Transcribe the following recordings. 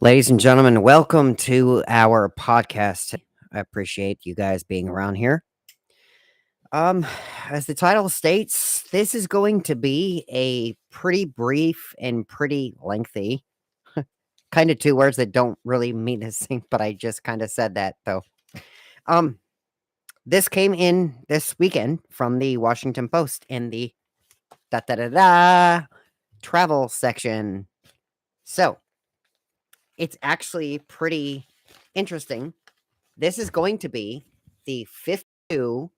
Ladies and gentlemen, welcome to our podcast. I appreciate you guys being around here. Um, as the title states, this is going to be a pretty brief and pretty lengthy, kind of two words that don't really mean the same, but I just kind of said that though. Um, this came in this weekend from the Washington Post in the da da da da travel section. So it's actually pretty interesting. This is going to be the 52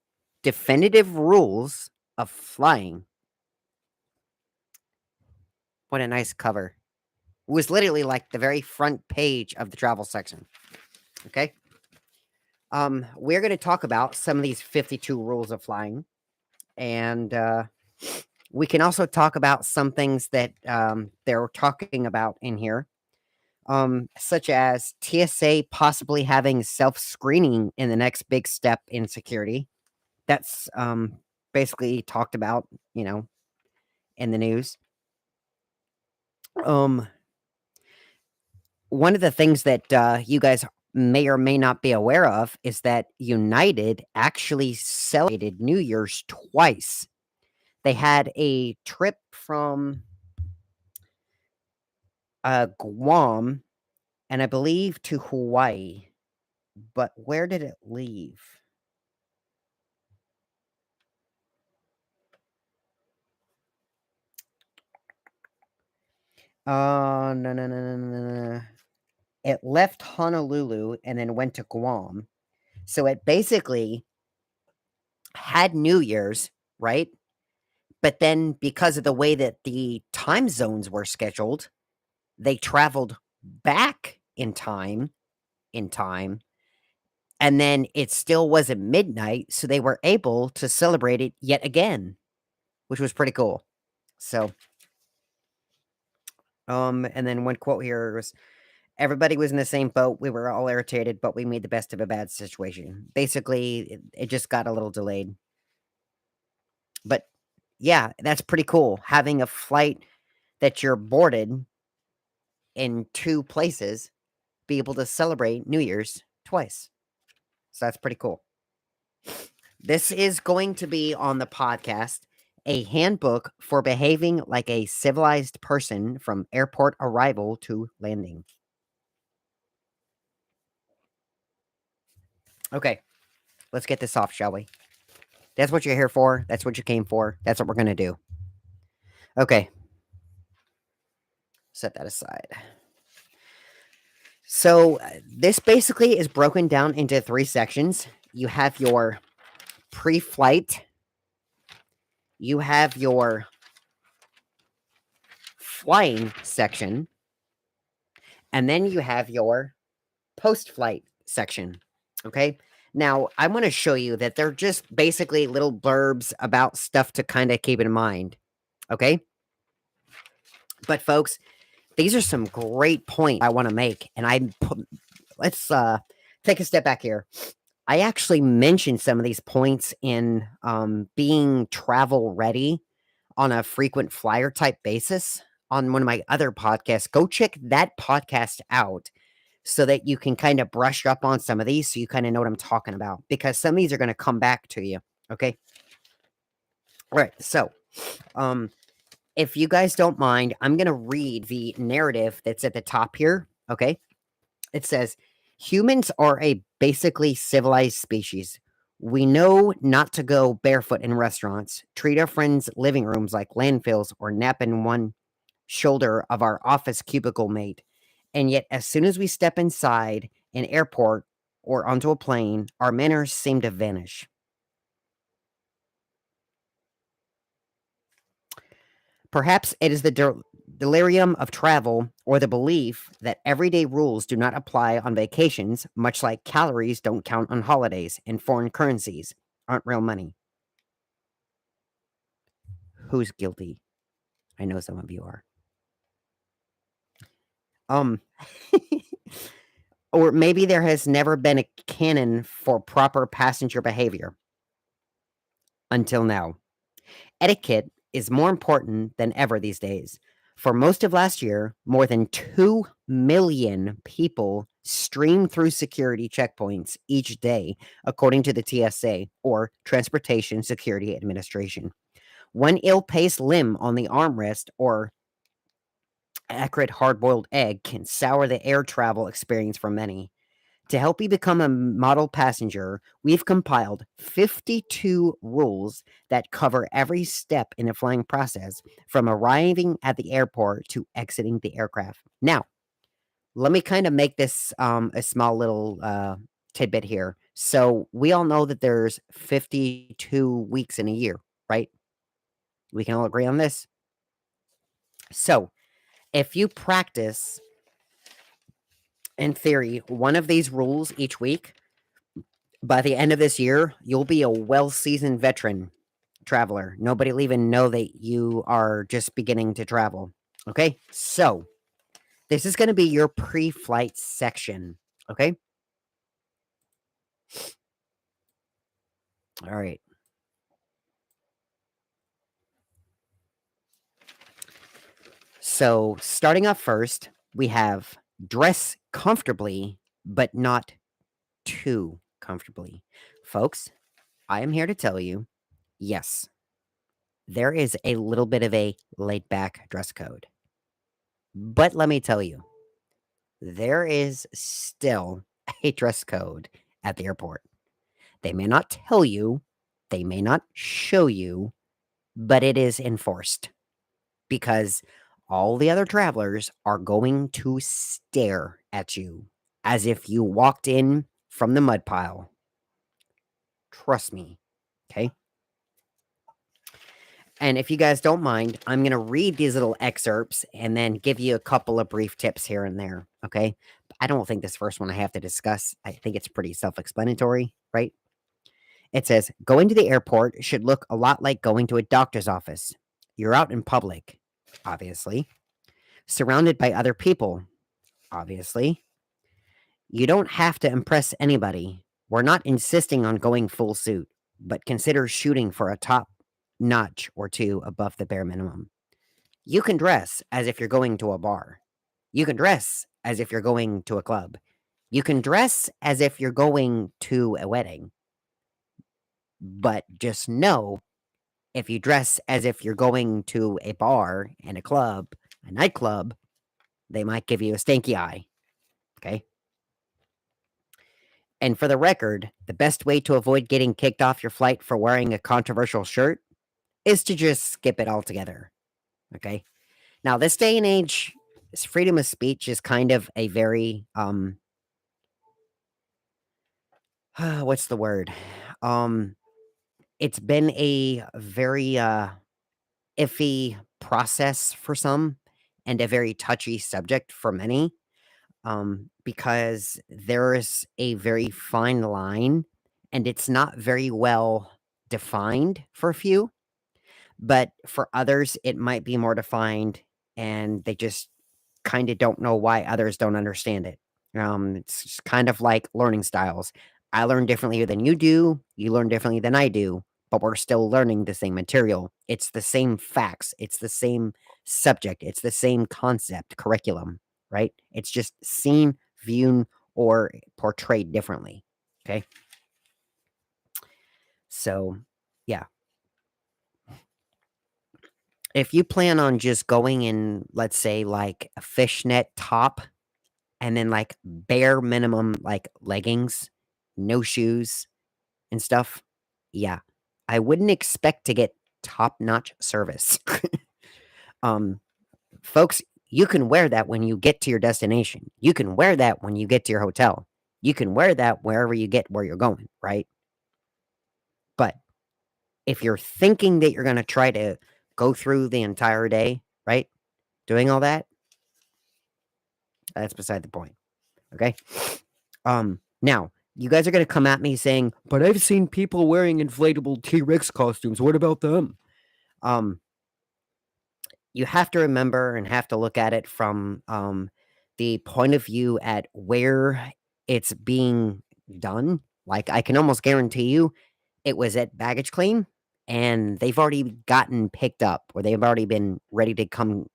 definitive rules of flying. What a nice cover. It was literally like the very front page of the travel section. Okay. We're going to talk about some of these 52 rules of flying. And we can also talk about some things that they're talking about in here, such as TSA possibly having self screening in the next big step in security. That's basically talked about, in the news. Um, one of the things that you guys may or may not be aware of is that United actually celebrated New Year's twice. They had a trip from Guam and I believe to Hawaii, but where did it leave? No, no, no, no, no, no. It left Honolulu and then went to Guam. So it basically had New Year's, right? But then because of the way that the time zones were scheduled, they traveled back in time, and then it still wasn't midnight, so they were able to celebrate it yet again, which was pretty cool. So, and then one quote here was everybody was in the same boat. We were all irritated, but we made the best of a bad situation. Basically, it just got a little delayed. But yeah, that's pretty cool. Having a flight that you're boarded in two places, be able to celebrate New Year's twice. So that's pretty cool. This is going to be on the podcast a handbook for behaving like a civilized person from airport arrival to landing. Okay, let's get this off, shall we? That's what you're here for. That's what you came for. That's what we're going to do. Okay, set that aside. So, this basically is broken down into three sections. You have your pre flight, you have your flying section, and then you have your post flight section. Okay. Now, I want to show you that they're just basically little blurbs about stuff to kind of keep in mind. Okay. But, folks, these are some great points I want to make. And let's take a step back here. I actually mentioned some of these points in being travel ready on a frequent flyer type basis on one of my other podcasts. Go check that podcast out so that you can kind of brush up on some of these so you kind of know what I'm talking about, because some of these are going to come back to you. Okay. All right. So, if you guys don't mind, I'm going to read the narrative that's at the top here. Okay. It says, humans are a basically civilized species. We know not to go barefoot in restaurants, treat our friends' living rooms like landfills, or nap in one shoulder of our office cubicle mate. And yet, as soon as we step inside an airport or onto a plane, our manners seem to vanish. Perhaps it is the delirium of travel or the belief that everyday rules do not apply on vacations, much like calories don't count on holidays and foreign currencies aren't real money. Who's guilty? I know some of you are. Um, or maybe there has never been a canon for proper passenger behavior until now. Etiquette is more important than ever these days. For most of last year, more than 2 million people streamed through security checkpoints each day, according to the TSA, or Transportation Security Administration. One ill placed limb on the armrest or accurate hard boiled egg can sour the air travel experience for many. To help you become a model passenger, we've compiled 52 rules that cover every step in the flying process, from arriving at the airport to exiting the aircraft. Now, let me kind of make this a small little tidbit here. So, we all know that there's 52 weeks in a year, right? We can all agree on this. So, if you practice, in theory, one of these rules each week, by the end of this year, you'll be a well-seasoned veteran traveler. Nobody'll even know that you are just beginning to travel. Okay? So, this is going to be your pre-flight section. Okay? All right. So, starting off first, we have dress comfortably, but not too comfortably. Folks, I am here to tell you, yes, there is a little bit of a laid back dress code. But let me tell you, there is still a dress code at the airport. They may not tell you, they may not show you, but it is enforced because all the other travelers are going to stare at you as if you walked in from the mud pile. Trust me. Okay. And if you guys don't mind, I'm going to read these little excerpts and then give you a couple of brief tips here and there. Okay. I don't think this first one I have to discuss. I think it's pretty self explanatory, right? It says going to the airport should look a lot like going to a doctor's office. You're out in public, obviously, surrounded by other people, obviously. You don't have to impress anybody. We're not insisting on going full suit, but consider shooting for a top notch or two above the bare minimum. You can dress as if you're going to a bar. You can dress as if you're going to a club. You can dress as if you're going to a wedding. But just know, if you dress as if you're going to a bar and a club, a nightclub, they might give you a stinky eye. Okay. And for the record, the best way to avoid getting kicked off your flight for wearing a controversial shirt is to just skip it altogether. Okay. Now, this day and age, freedom of speech is kind of a very what's the word? Um it's been a very iffy process for some and a very touchy subject for many, because there is a very fine line and it's not very well defined for a few, but for others, it might be more defined and they just kind of don't know why others don't understand it. It's just kind of like learning styles. I learn differently than you do. You learn differently than I do, but we're still learning the same material. It's the same facts. It's the same subject. It's the same concept, curriculum, right? It's just seen, viewed, or portrayed differently. Okay. So, yeah. If you plan on just going in, let's say, like a fishnet top and then like bare minimum like leggings, no shoes and stuff, yeah, I wouldn't expect to get top-notch service. um, Folks, you can wear that when you get to your destination. You can wear that when you get to your hotel. You can wear that wherever you get where you're going, right? But if you're thinking that you're going to try to go through the entire day, right, doing all that, that's beside the point. Okay. Now you guys are gonna come at me saying, "But I've seen people wearing inflatable T-Rex costumes. What about them?" Um, you have to remember and have to look at it from the point of view at where it's being done. Like I can almost guarantee you, it was at baggage claim. and they've already gotten picked up or they've already been ready to come,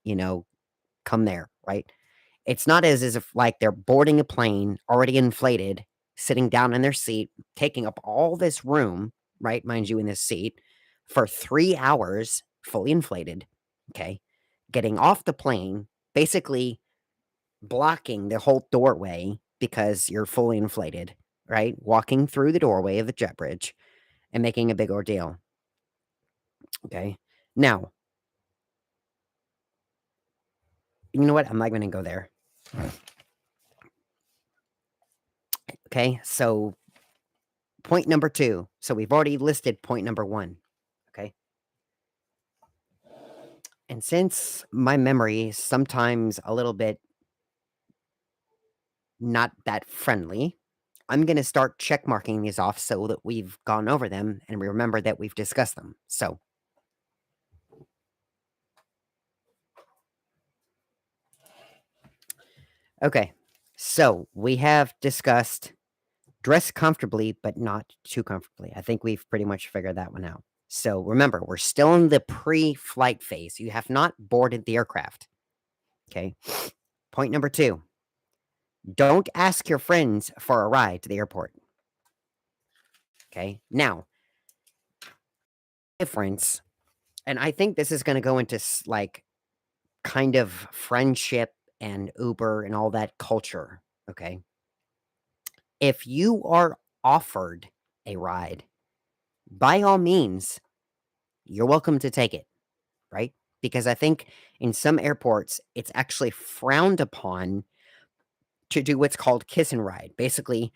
come there, right? It's not as if like they're boarding a plane already inflated, sitting down in their seat, taking up all this room, right? Mind you, in this seat for 3 hours, fully inflated. Okay. Getting off the plane, basically blocking the whole doorway because you're fully inflated, right? Walking through the doorway of the jet bridge and making a big ordeal. Okay. Now, you know what? I'm not going to go there. Okay. So, point number two. So, we've already listed point number one. Okay. And since my memory is sometimes a little bit not that friendly, I'm going to start check marking these off so that we've gone over them and we remember that we've discussed them. So, okay. So, we have discussed dress comfortably, but not too comfortably. I think we've pretty much figured that one out. So, remember, we're still in the pre flight phase. You have not boarded the aircraft. Okay. Point number two, don't ask your friends for a ride to the airport. Okay. Now, difference, and I think this is going to go into like kind of friendship and Uber and all that culture. Okay. If you are offered a ride, by all means, you're welcome to take it, right? Because I think in some airports, it's actually frowned upon to do what's called kiss and ride. Basically,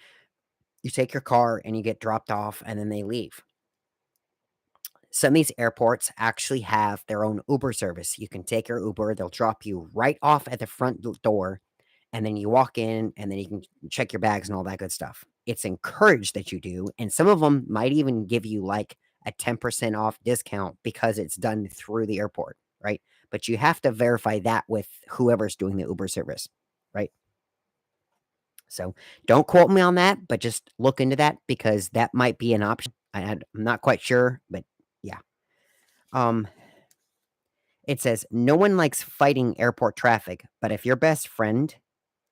you take your car and you get dropped off and then they leave. Some of these airports actually have their own Uber service. You can take your Uber, they'll drop you right off at the front door, and then you walk in, and then you can check your bags and all that good stuff. It's encouraged that you do, and some of them might even give you like a 10% off discount because it's done through the airport, right? But you have to verify that with whoever's doing the Uber service, right? So don't quote me on that, but just look into that because that might be an option. I'm not quite sure, but yeah. Um, it says no one likes fighting airport traffic, but if your best friend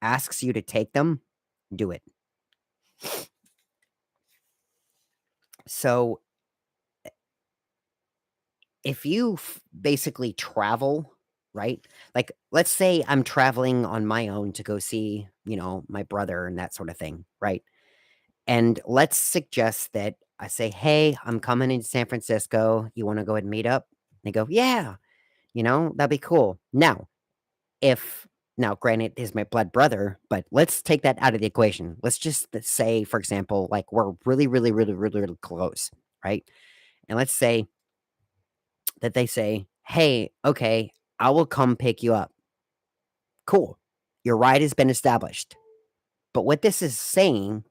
asks you to take them, do it. So if you basically travel, right? Like let's say I'm traveling on my own to go see, my brother and that sort of thing, right? And let's suggest that I say, "Hey, I'm coming into San Francisco. You want to go and meet up?" They go, "Yeah, that'd be cool." If now granted he's my blood brother, but let's take that out of the equation. Let's just say, for example, like we're really, really, really, really, really close, right? And let's say that they say, "Hey, okay, I will come pick you up." Cool. Your ride has been established. But what this is saying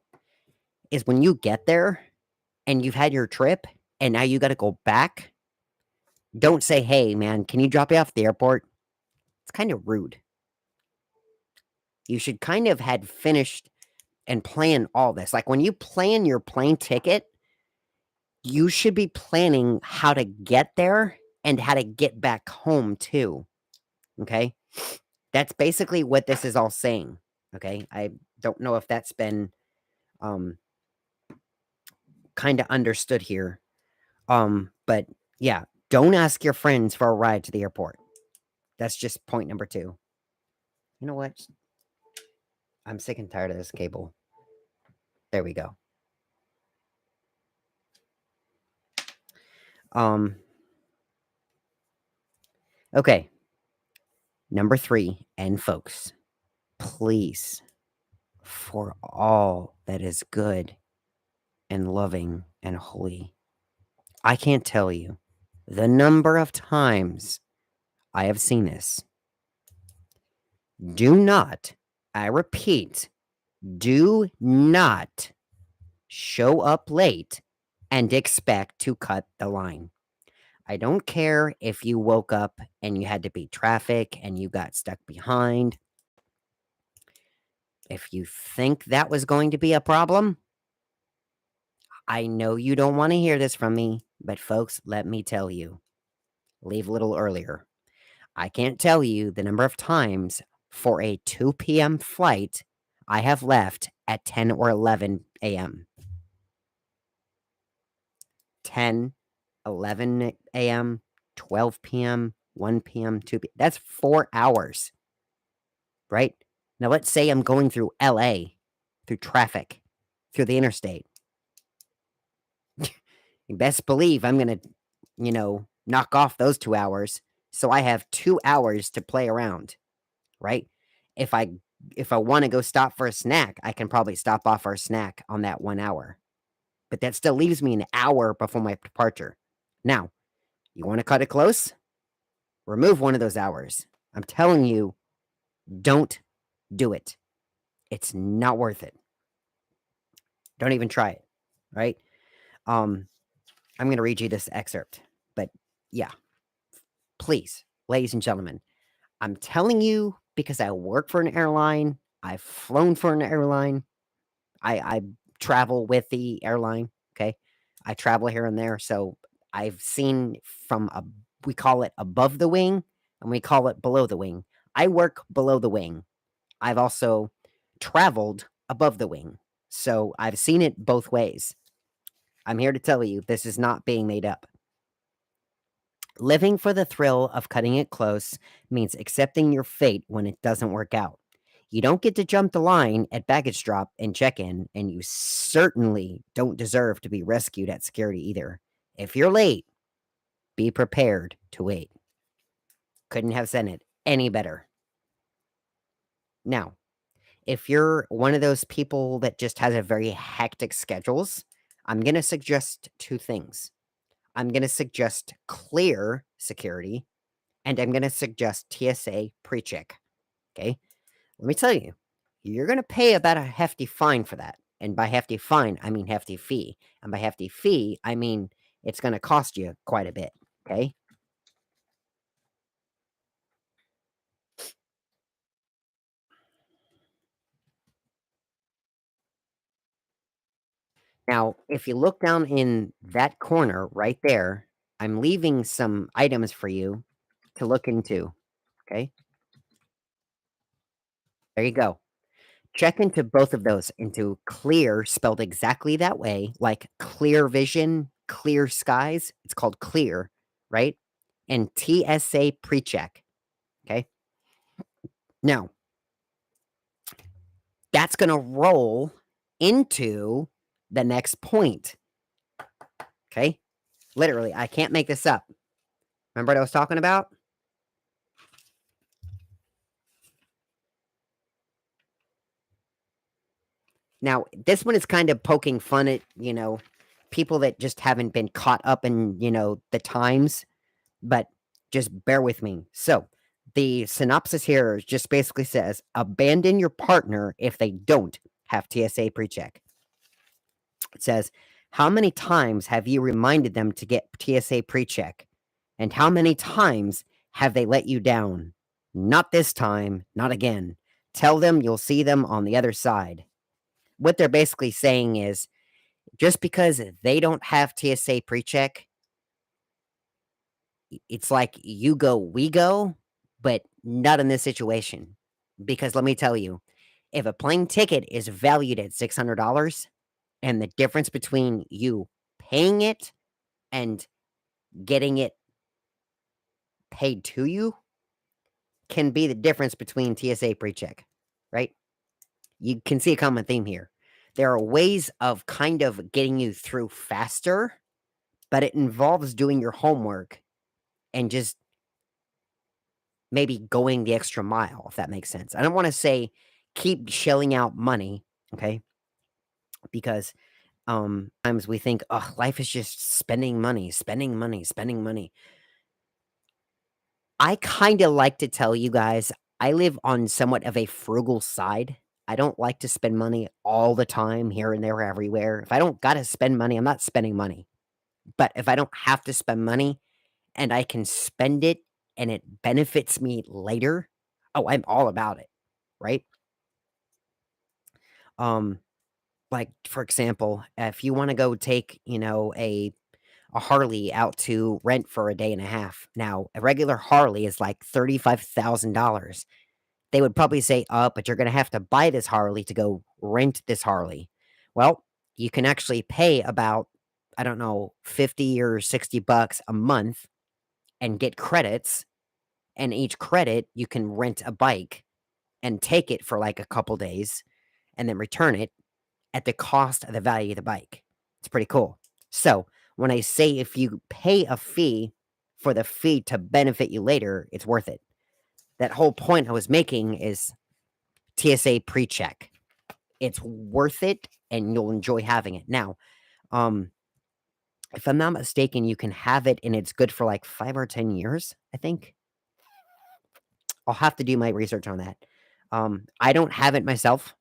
is when you get there and you've had your trip and now you got to go back, don't say, "Hey, man, can you drop me off at the airport?" It's kind of rude. You should kind of had finished and plan all this. Like when you plan your plane ticket, you should be planning how to get there and how to get back home too. Okay. That's basically what this is all saying. Okay. I don't know if that's been um kind of understood here. But yeah, don't ask your friends for a ride to the airport. That's just point number two. You know what? I'm sick and tired of this cable. There we go. Um okay. Number three, and folks, please, for all that is good and loving and holy, I can't tell you the number of times I have seen this. Do not, I repeat, do not show up late and expect to cut the line. I don't care if you woke up and you had to beat traffic and you got stuck behind. If you think that was going to be a problem, I know you don't want to hear this from me, But folks, let me tell you, leave a little earlier. I can't tell you the number of times for a 2 p.m. flight I have left at 10 or 11 a.m. 10, 11 a.m., 12 p.m., 1 p.m., 2 p.m. That's 4 hours, right? Now, let's say I'm going through LA, through traffic, through the interstate. You best believe I'm going to, knock off those 2 hours. So I have 2 hours to play around, right? If I if I want to go stop for a snack, I can probably stop off for a snack on that 1 hour. But that still leaves me an hour before my departure. Now, you want to cut it close? Remove one of those hours. I'm telling you, don't do it. It's not worth it. Don't even try it, right? I'm going to read you this excerpt. But yeah, please, ladies and gentlemen, I'm telling you because I work for an airline. I've flown for an airline. I travel with the airline. Okay, I travel here and there, so I've seen from we call it above the wing, and we call it below the wing. I work below the wing. I've also traveled above the wing, so I've seen it both ways. I'm here to tell you this is not being made up. Living for the thrill of cutting it close means accepting your fate when it doesn't work out. You don't get to jump the line at baggage drop and check in, and you certainly don't deserve to be rescued at security either. If you're late, be prepared to wait. Couldn't have said it any better. Now, if you're one of those people that just has a very hectic schedules, I'm going to suggest two things. I'm going to suggest clear security, and I'm going to suggest TSA pre-check. Okay? Let me tell you, you're going to pay about a hefty fine for that. And by hefty fine, I mean hefty fee. And by hefty fee, I mean it's going to cost you quite a bit. Okay? Now, if you look down in that corner right there, I'm leaving some items for you to look into. Okay? There you go. Check into both of those, into clear, spelled exactly that way, like clear vision, clear skies. It's called clear, right? And TSA pre-check. Okay. Now, that's going to roll into the next point. Okay. Literally, I can't make this up. Remember what I was talking about? Now, this one is kind of poking fun at, people that just haven't been caught up in, the times, but just bear with me. So, the synopsis here just basically says abandon your partner if they don't have TSA pre-check. It says, how many times have you reminded them to get TSA pre-check? And how many times have they let you down? Not this time, not again. Tell them you'll see them on the other side. What they're basically saying is just because they don't have TSA pre-check, it's like you go, we go, but not in this situation. Because let me tell you, if a plane ticket is valued at $600 and the difference between you paying it and getting it paid to you can be the difference between TSA pre-check, right? You can see a common theme here. There are ways of kind of getting you through faster, but it involves doing your homework and just maybe going the extra mile, if that makes sense. I don't want to say keep shelling out money, okay? Because times we think, oh, life is just spending money, spending money, spending money. I kind of like to tell you guys, I live on somewhat of a frugal side. I don't like to spend money all the time, here and there, everywhere. If I don't got to spend money, I'm not spending money. But if I don't have to spend money and I can spend it and it benefits me later, oh, I'm all about it, right? Um, like for example, if you want to go take, a a Harley out to rent for a day and a half. Now, a regular Harley is like $35,000. They would probably say, but you're going to have to buy this Harley to go rent this Harley. Well, you can actually pay about, I don't know, 50 or 60 bucks a month and get credits. And each credit, you can rent a bike and take it for like a couple days and then return it at the cost of the value of the bike. It's pretty cool. So, when I say if you pay a fee for the fee to benefit you later, it's worth it. That whole point I was making is TSA pre-check. It's worth it and you'll enjoy having it. Now, um, if I'm not mistaken, you can have it and it's good for like 5 or 10 years, I think. I'll have to do my research on that. I don't have it myself.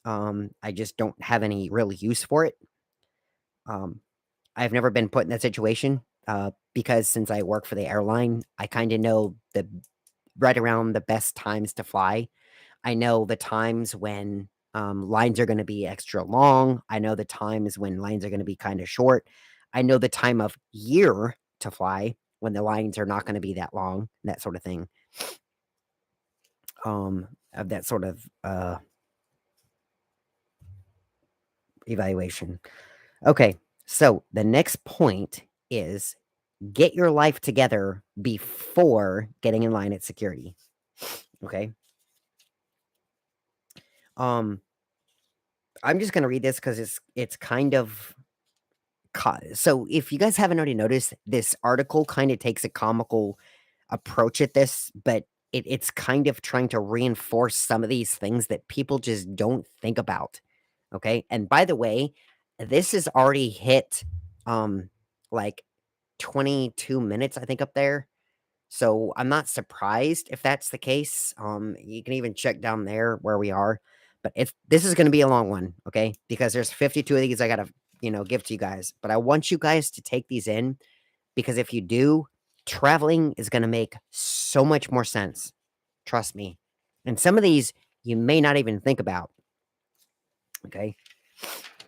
I just don't have any real use for it. Um, I've never been put in that situation because since I work for the airline, I kind of know the right around the best times to fly. I know the times when lines are going to be extra long. I know the times when lines are going to be kind of short. I know the time of year to fly when the lines are not going to be that long, that sort of thing. Of that sort of evaluation. Okay, so the next point is get your life together before getting in line at security. Okay. Um, I'm just gonna read this because it's kind of so if you guys haven't already noticed, this article kind of takes a comical approach at this, but it's kind of trying to reinforce some of these things that people just don't think about. Okay. And by the way, this has already hit like 22 minutes, I think, up there. So I'm not surprised if that's the case. You can even check down there where we are. But if this is going to be a long one, okay? Because there's 52 of these I gotta, give to you guys. But I want you guys to take these in because if you do, traveling is going to make so much more sense. Trust me. And some of these you may not even think about. Okay.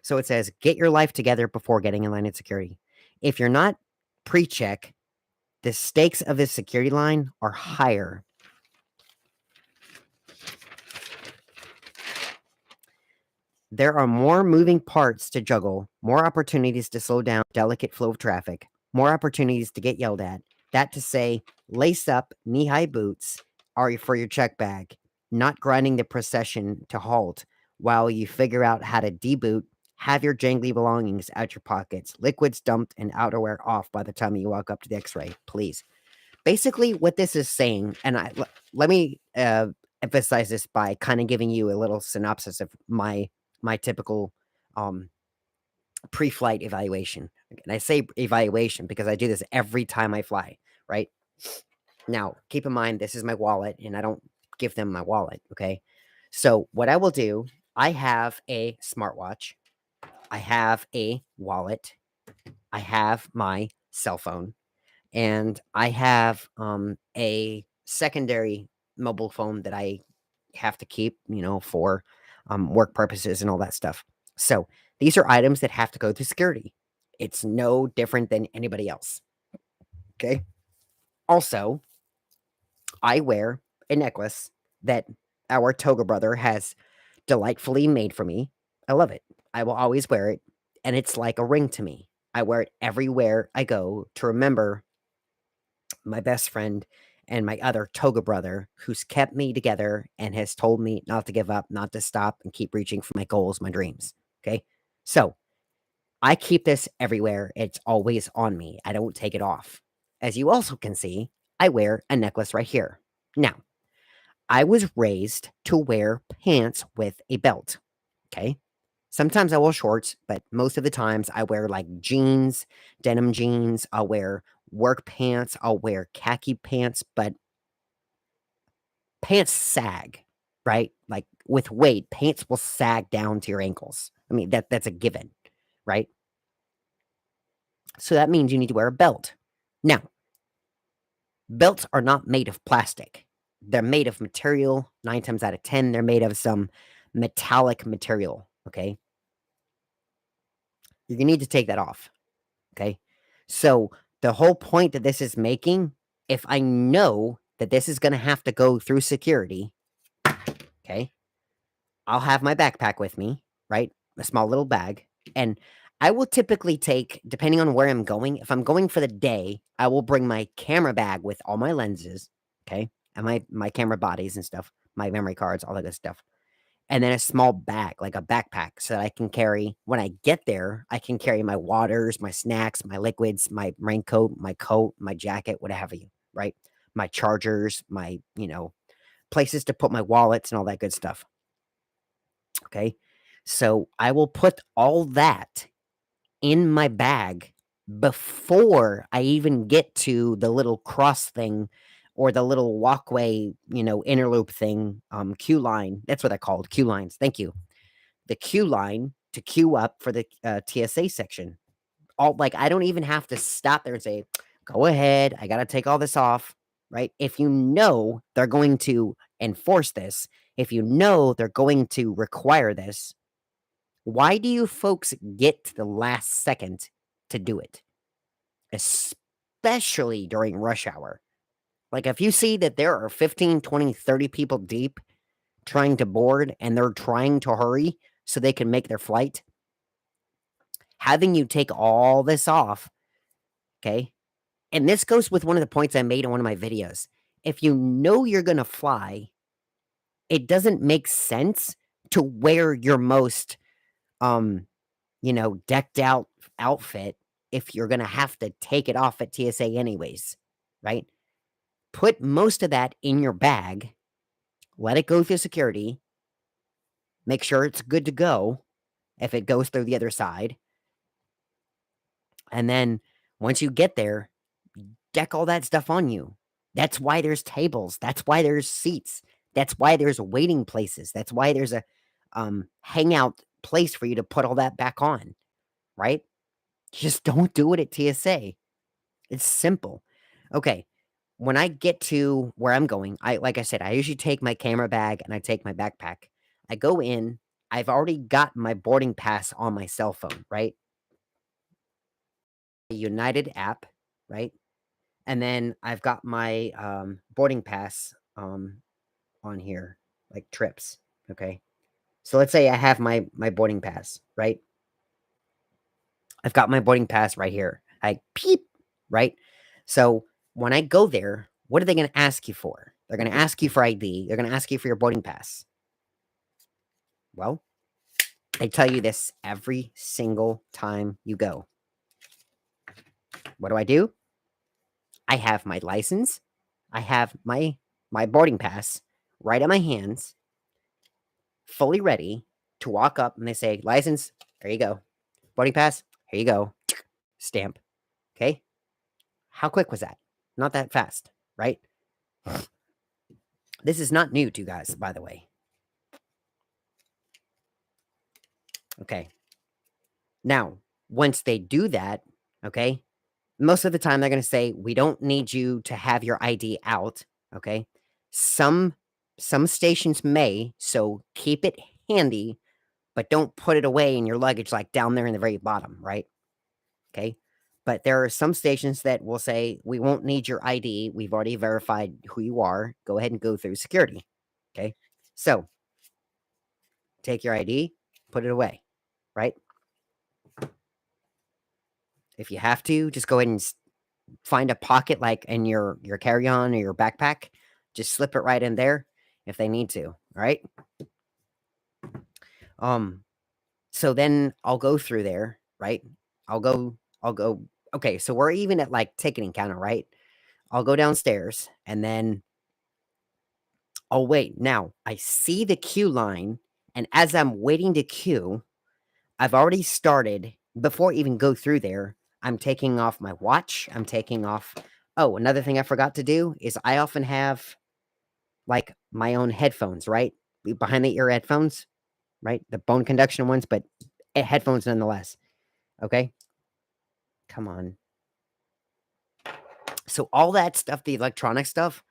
So it says, get your life together before getting in line at security. If you're not pre-check, the stakes of this security line are higher. There are more moving parts to juggle, more opportunities to slow down delicate flow of traffic, more opportunities to get yelled at. That to say, lace up knee-high boots are for your check bag, not grinding the procession to halt while you figure out how to deboot, have your jangly belongings out your pockets, liquids dumped and outerwear off by the time you walk up to the x-ray, please. Basically, what this is saying, and let me emphasize this by kind of giving you a little synopsis of my typical pre-flight evaluation. And I say evaluation because I do this every time I fly, right? Now, keep in mind, this is my wallet, and I don't give them my wallet, okay? So, what I will do, I have a smartwatch, I have a wallet, I have my cell phone, and I have a secondary mobile phone that I have to keep, for work purposes and all that stuff. So these are items that have to go through security. It's no different than anybody else. Okay. Also, I wear a necklace that our toga brother has delightfully made for me. I love it. I will always wear it, and it's like a ring to me. I wear it everywhere I go to remember my best friend and my other toga brother who's kept me together and has told me not to give up, not to stop, and keep reaching for my goals, my dreams. Okay. So I keep this everywhere. It's always on me. I don't take it off. As you also can see, I wear a necklace right here. Now, I was raised to wear pants with a belt. Okay. Sometimes I wear shorts, but most of the times I wear like jeans, denim jeans. I'll wear work pants. I'll wear khaki pants, but pants sag, right? Like with weight, pants will sag down to your ankles. I mean, that's a given, right? So that means you need to wear a belt. Now, belts are not made of plastic. They're made of material. 9 times out of 10, they're made of some metallic material, okay? You're gonna need to take that off. Okay. So the whole point that this is making, if I know that this is going to have to go through security, okay, I'll have my backpack with me, right? A small little bag. And I will typically take, depending on where I'm going, if I'm going for the day, I will bring my camera bag with all my lenses, okay, and my camera bodies and stuff, my memory cards, all that good stuff. And then a small bag, like a backpack, so that I can carry when I get there, I can carry my waters, my snacks, my liquids, my raincoat, my coat, my jacket, what have you, right? My chargers, my, places to put my wallets and all that good stuff. Okay. So I will put all that in my bag before I even get to the little cross thing or the little walkway, interloop thing, queue line. That's what I called queue lines. Thank you. The queue line to queue up for the TSA section. All like I don't even have to stop there and say, "Go ahead, I got to take all this off." Right? If you know they're going to enforce this, if you know they're going to require this, why do you folks get to the last second to do it? Especially during rush hour. Like if you see that there are 15, 20, 30 people deep trying to board and they're trying to hurry so they can make their flight, having you take all this off, okay? And this goes with one of the points I made in one of my videos. If you know you're going to fly, it doesn't make sense to wear your most decked out outfit if you're going to have to take it off at TSA anyways, right? Put most of that in your bag, let it go through security, make sure it's good to go if it goes through the other side. And then once you get there, deck all that stuff on you. That's why there's tables. That's why there's seats. That's why there's waiting places. That's why there's a hangout place for you to put all that back on, right? Just don't do it at TSA. It's simple. Okay. When I get to where I'm going, like I said, I usually take my camera bag and I take my backpack. I go in. I've already got my boarding pass on my cell phone, right? The United app, right? And then I've got my boarding pass on here, like trips. Okay. So let's say I have my boarding pass, right? I've got my boarding pass right here. I peep, right? So when I go there, what are they going to ask you for? They're going to ask you for ID. They're going to ask you for your boarding pass. Well, they tell you this every single time you go. What do? I have my license. I have my boarding pass right in my hands, fully ready to walk up, and they say, "License, there you go. Boarding pass, here you go." Stamp. Okay. How quick was that? Not that fast, right? This is not new to you guys, by the way. Okay. Now, once they do that, okay, most of the time they're going to say, "We don't need you to have your ID out." Okay. Some stations may, so keep it handy, but don't put it away in your luggage like down there in the very bottom, right? Okay. But there are some stations that will say, "We won't need your ID. We've already verified who you are. Go ahead and go through security." Okay. So take your ID, put it away, right? If you have to, just go ahead and find a pocket like in your carry-on or your backpack. Just slip it right in there if they need to. All right. Um, so then I'll go through there, right? I'll go. Okay, so we're even at like ticketing counter, right? I'll go downstairs and then I'll wait. Now I see the queue line, and as I'm waiting to queue, I've already started before I even go through there. I'm taking off my watch. I'm taking off. Oh, another thing I forgot to do is I often have like my own headphones, right? Behind the ear headphones, right? The bone conduction ones, but headphones nonetheless. Okay. Come on. So all that stuff, the electronic stuff,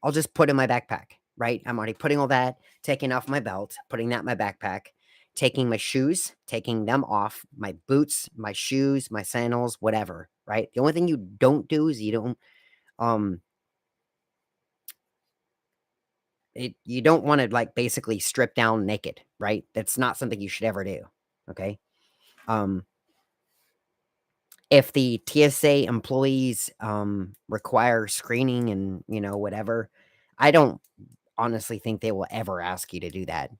I'll just put in my backpack, right? I'm already putting all that, taking off my belt, putting that in my backpack. taking my shoes, taking them off, my boots, my shoes, my sandals, whatever, right? The only thing you don't do is um you don't want to like basically strip down naked, right? That's not something you should ever do. Okay. Um if the TSA employees require screening and whatever, I don't honestly think they will ever ask you to do that.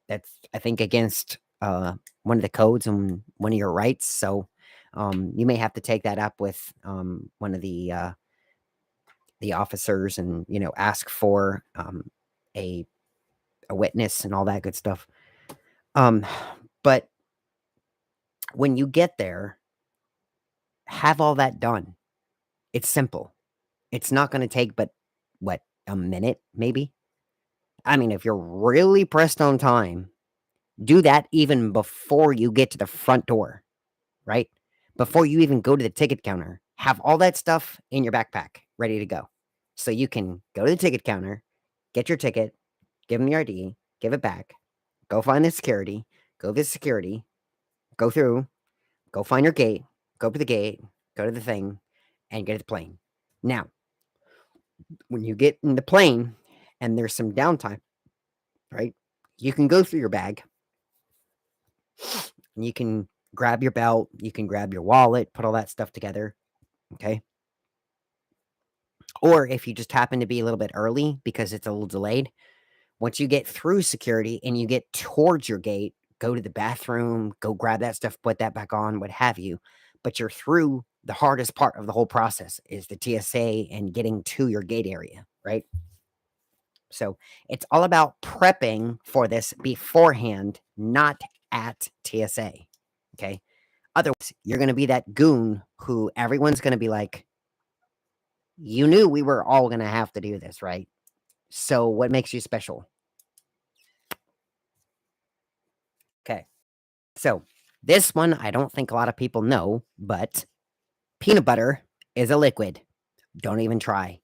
That's I think against one of the codes and one of your rights. So you may have to take that up with one of the officers and ask for a a witness and all that good stuff. Um, but when you get there, have all that done. It's simple. It's not going to take but what, a minute maybe. I mean, if you're really pressed on time, do that even before you get to the front door, right? Before you even go to the ticket counter, have all that stuff in your backpack ready to go. So you can go to the ticket counter, get your ticket, give them your ID, give it back, go find the security, go visit security, go through, go find your gate, go to the gate, go to the thing, and get to the plane. Now, when you get in the plane and there's some downtime, right? You can go through your bag and you can grab your belt, you can grab your wallet, put all that stuff together. Okay. Or if you just happen to be a little bit early because it's a little delayed, once you get through security and you get towards your gate, go to the bathroom, go grab that stuff, put that back on, what have you. But you're through the hardest part of the whole process is the TSA and getting to your gate area, right? So it's all about prepping for this beforehand, not at TSA. Okay. Otherwise, you're going to be that goon who everyone's going to be like, you knew we were all going to have to do this, right? So what makes you special? Okay. So this one, I don't think a lot of people know, but peanut butter is a liquid. Don't even try.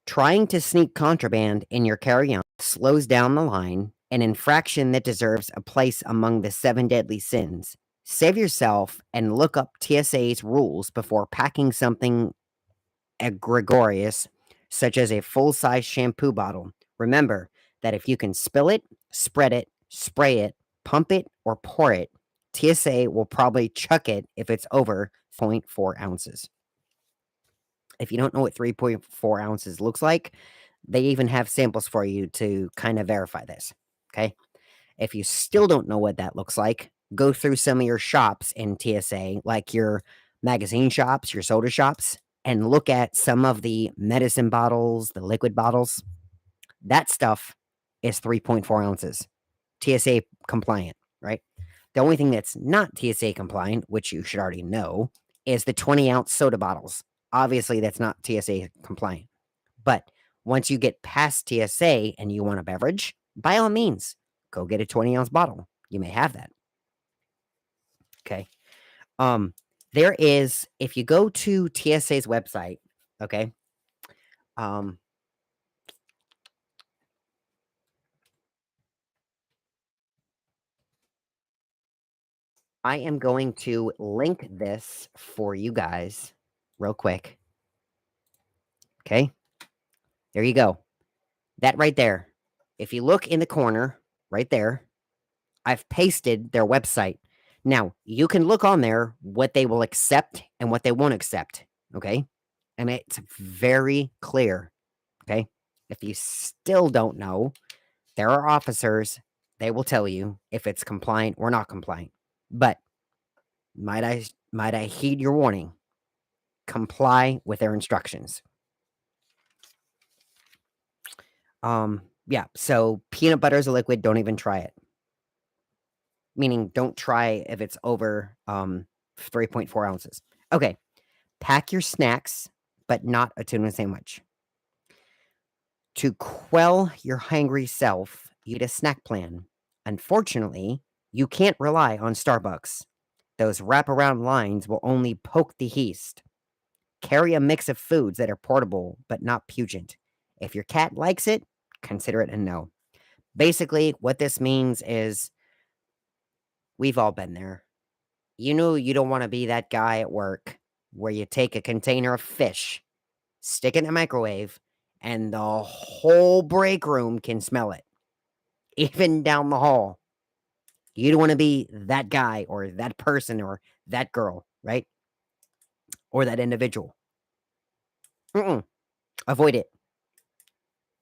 Trying to sneak contraband in your carry on slows down the line, an infraction that deserves a place among the 7 deadly sins. Save yourself and look up TSA's rules before packing something egregious, such as a full size shampoo bottle. Remember that if you can spill it, spread it, spray it, pump it, or pour it, TSA will probably chuck it if it's over 0.4 ounces. If you don't know what 3.4 ounces looks like, they even have samples for you to kind of verify this. Okay. If you still don't know what that looks like, go through some of your shops in TSA, like your magazine shops, your soda shops, and look at some of the medicine bottles, the liquid bottles. That stuff is 3.4 ounces, TSA compliant, right? The only thing that's not TSA compliant, which you should already know, is the 20-ounce soda bottles. Obviously, that's not TSA compliant. But once you get past TSA and you want a beverage, by all means, go get a 20-ounce bottle. You may have that. Okay. There is, if you go to TSA's website, okay, um, I am going to link this for you guys real quick. Okay. There you go. That right there. If you look in the corner right there, I've pasted their website. Now, you can look on there what they will accept and what they won't accept. Okay. And it's very clear. Okay. If you still don't know, there are officers, they will tell you if it's compliant or not compliant. But might I heed your warning? Comply with their instructions. Yeah, so peanut butter is a liquid, don't even try it. Meaning don't try if it's over 3.4 ounces. Okay. Pack your snacks, but not a tuna sandwich. To quell your hungry self, eat a snack plan. Unfortunately, you can't rely on Starbucks. Those wraparound lines will only poke the yeast. Carry a mix of foods that are portable but not pungent. If your cat likes it, consider it a no. Basically, what this means is we've all been there. You know, you don't want to be that guy at work where you take a container of fish, stick it in the microwave, and the whole break room can smell it, even down the hall. You don't want to be that guy or that person or that girl, right? Or that individual. Mm-mm. Avoid it.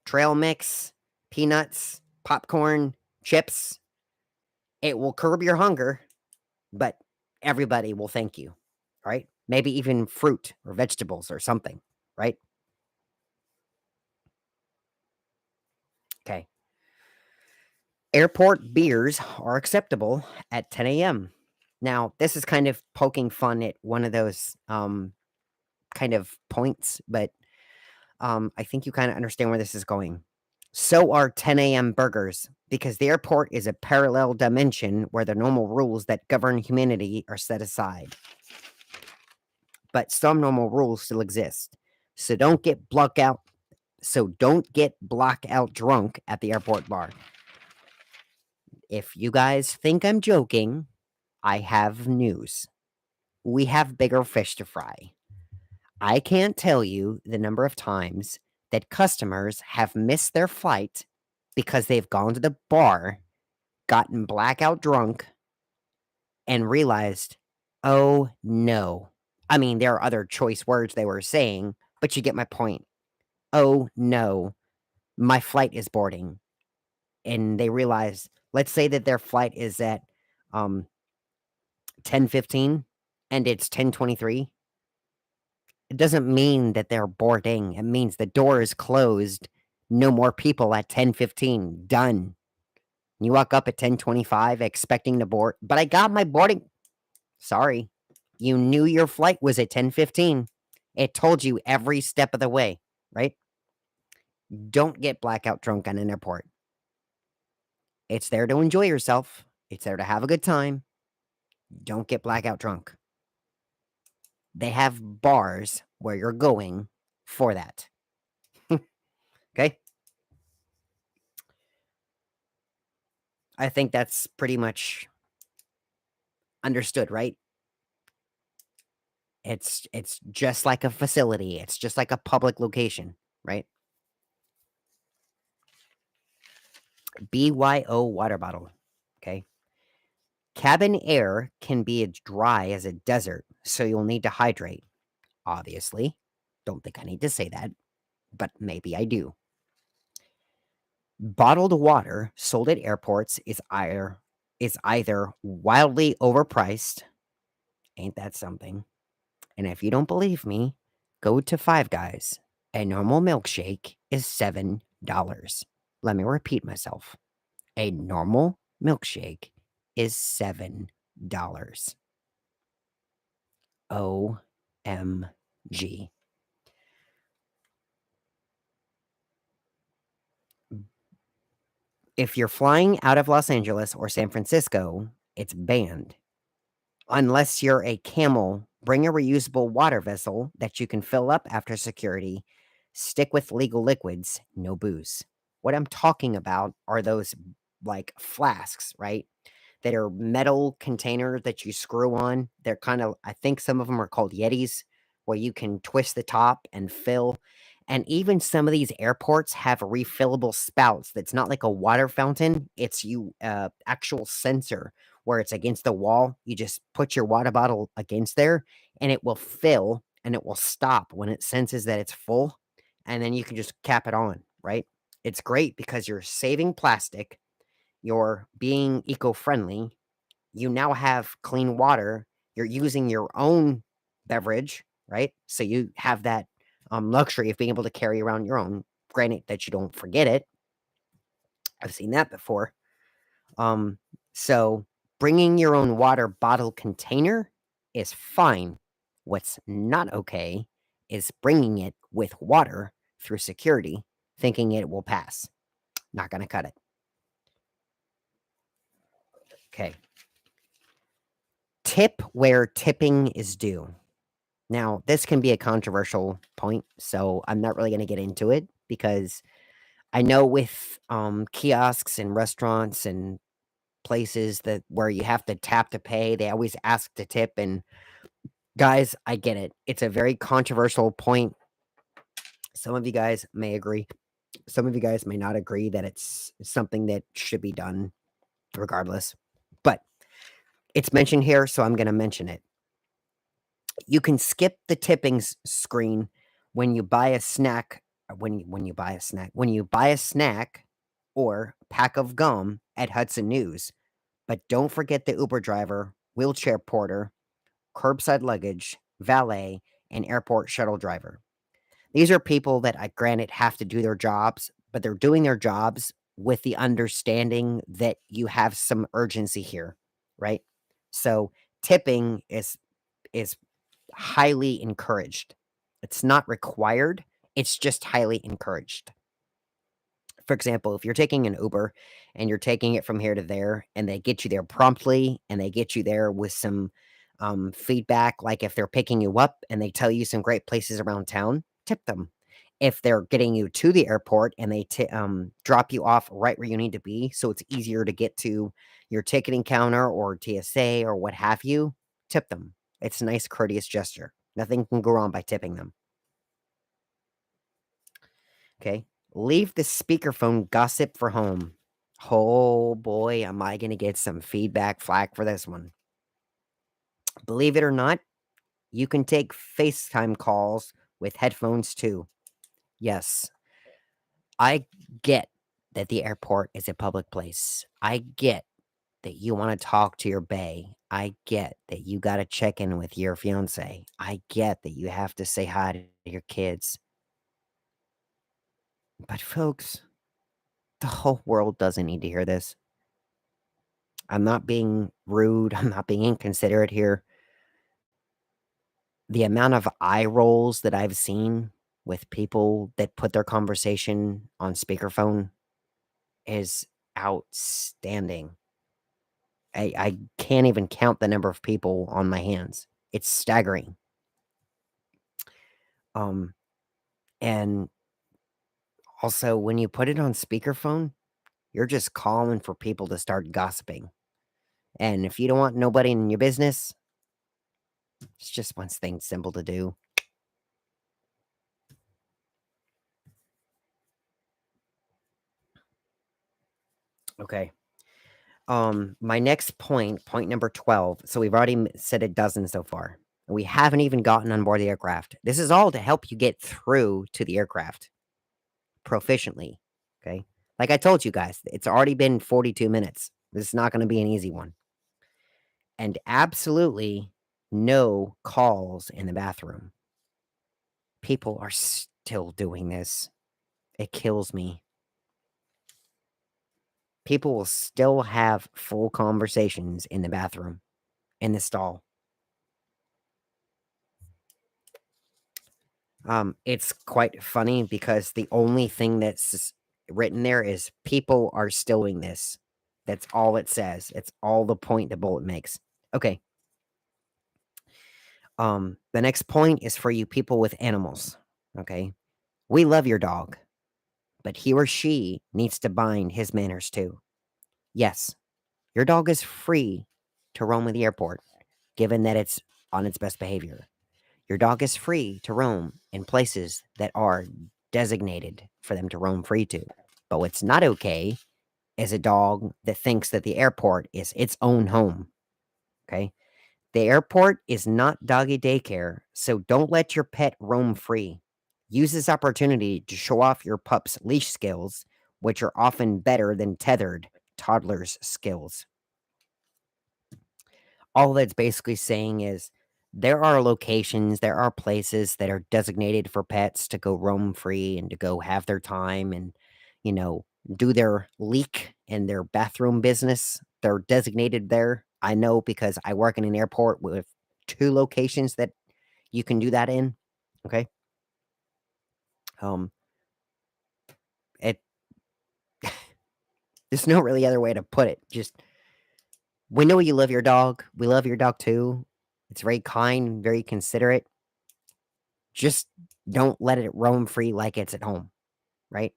Trail mix, peanuts, popcorn, chips. It will curb your hunger, but everybody will thank you, right? Maybe even fruit or vegetables or something, right? Okay. Airport beers are acceptable at 10 a.m. Now, this is kind of poking fun at one of those kind of points, but I think you kind of understand where this is going. So are 10 a.m. burgers, because the airport is a parallel dimension where the normal rules that govern humanity are set aside. But some normal rules still exist. So don't get blackout drunk at the airport bar. If you guys think I'm joking, I have news. We have bigger fish to fry. I can't tell you the number of times that customers have missed their flight because they've gone to the bar, gotten blackout drunk, and realized, oh no. I mean, there are other choice words they were saying, but you get my point. Oh no, my flight is boarding. And they realize, let's say that their flight is at 10:15 and it's 10:23. It doesn't mean that they're boarding. It means the door is closed. No more people at 10:15. Done. You walk up at 10:25 expecting to board, but I got my boarding. Sorry. You knew your flight was at 10:15. It told you every step of the way, right? Don't get blackout drunk on an airport. It's there to enjoy yourself. It's there to have a good time. Don't get blackout drunk. They have bars where you're going for that. Okay? I think that's pretty much understood, right? It's just like a facility. It's just like a public location, right? BYO water bottle. Okay. Cabin air can be as dry as a desert, so you'll need to hydrate. Obviously. Don't think I need to say that, but maybe I do. Bottled water sold at airports is either wildly overpriced, ain't that something? And if you don't believe me, go to Five Guys. A normal milkshake is $7. Let me repeat myself. A normal milkshake is $7. OMG. If you're flying out of Los Angeles or San Francisco, it's banned. Unless you're a camel, bring a reusable water vessel that you can fill up after security. Stick with legal liquids, no booze. What I'm talking about are those like flasks, right? That are metal containers that you screw on. They're kind of, I think some of them are called Yetis, where you can twist the top and fill. And even some of these airports have refillable spouts that's not like a water fountain. It's actual sensor where it's against the wall. You just put your water bottle against there and it will fill and it will stop when it senses that it's full. And then you can just cap it on, right? It's great because you're saving plastic, you're being eco-friendly, you now have clean water, you're using your own beverage, right? So you have that luxury of being able to carry around your own. Granted that you don't forget it. I've seen that before. So bringing your own water bottle container is fine. What's not okay is bringing it with water through security, thinking it will pass. Not going to cut it. Okay. Tip where tipping is due. Now, this can be a controversial point, so I'm not really going to get into it because I know with, kiosks and restaurants and places that where you have to tap to pay, they always ask to tip, and guys, I get it. It's a very controversial point. Some of you guys may agree. Some of you guys may not agree that it's something that should be done regardless. But it's mentioned here, so I'm gonna mention it. You can skip the tipping screen when you buy a snack when you buy a snack or pack of gum at Hudson News, but don't forget the Uber driver, wheelchair porter, curbside luggage, valet, and airport shuttle driver. These are people that I granted have to do their jobs, but they're doing their jobs with the understanding that you have some urgency here, right? So tipping is highly encouraged. It's not required, it's just highly encouraged. For example, if you're taking an Uber and you're taking it from here to there and they get you there promptly and they get you there with some feedback, like if they're picking you up and they tell you some great places around town, tip them. If they're getting you to the airport and they drop you off right where you need to be, so it's easier to get to your ticketing counter or TSA or what have you, tip them. It's a nice, courteous gesture. Nothing can go wrong by tipping them. Okay. Leave the speakerphone gossip for home. Oh boy, am I going to get some feedback flack for this one. Believe it or not, you can take FaceTime calls with headphones too. Yes, I get that the airport is a public place. I get that you want to talk to your bae. I get that you got to check in with your fiance. I get that you have to say hi to your kids. But folks, the whole world doesn't need to hear this. I'm not being rude. I'm not being inconsiderate here. The amount of eye rolls that I've seen with people that put their conversation on speakerphone is outstanding. I can't even count the number of people on my hands. It's staggering. Um, and also when you put it on speakerphone, you're just calling for people to start gossiping. And if you don't want nobody in your business, it's just one thing simple to do. Okay. My next point, point number 12. So we've already said a dozen so far. We haven't even gotten on board the aircraft. This is all to help you get through to the aircraft proficiently. Okay. Like I told you guys, it's already been 42 minutes. This is not going to be an easy one. And absolutely no calls in the bathroom. People are still doing this. It kills me. People will still have full conversations in the bathroom, in the stall. It's quite funny because the only thing that's written there is people are still doing this. That's all it says. It's all the point the bullet makes. Okay. The next point is for you people with animals. Okay. We love your dog, but he or she needs to bind his manners too. Yes, your dog is free to roam in the airport, given that it's on its best behavior. Your dog is free to roam in places that are designated for them to roam free to. But what's not okay is a dog that thinks that the airport is its own home. Okay. The airport is not doggy daycare, so don't let your pet roam free. Use this opportunity to show off your pup's leash skills, which are often better than tethered toddlers' skills. All that's basically saying is there are locations, there are places that are designated for pets to go roam free and to go have their time and, you know, do their leak and their bathroom business. They're designated there. I know because I work in an airport with two locations that you can do that in. Okay. Um, it there's no really other way to put it. Just we know you love your dog. We love your dog too. It's very kind, very considerate. Just don't let it roam free like it's at home, right?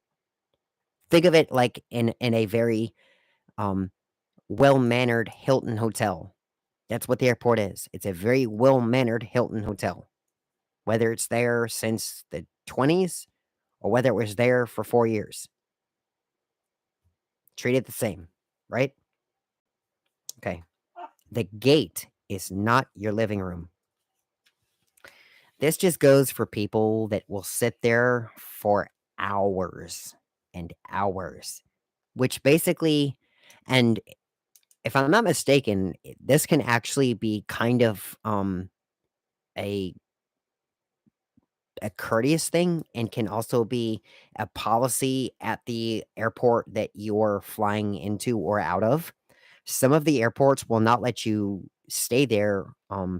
Think of it like in a very um, well-mannered Hilton hotel. That's what the airport is. It's a very well-mannered Hilton hotel. Whether it's there since the 20s or whether it was there for 4 years, treat it the same, right? Okay. The gate is not your living room. This just goes for people that will sit there for hours and hours, which basically, and if I'm not mistaken, this can actually be kind of a a courteous thing and can also be a policy at the airport that you're flying into or out of. Some of the airports will not let you stay there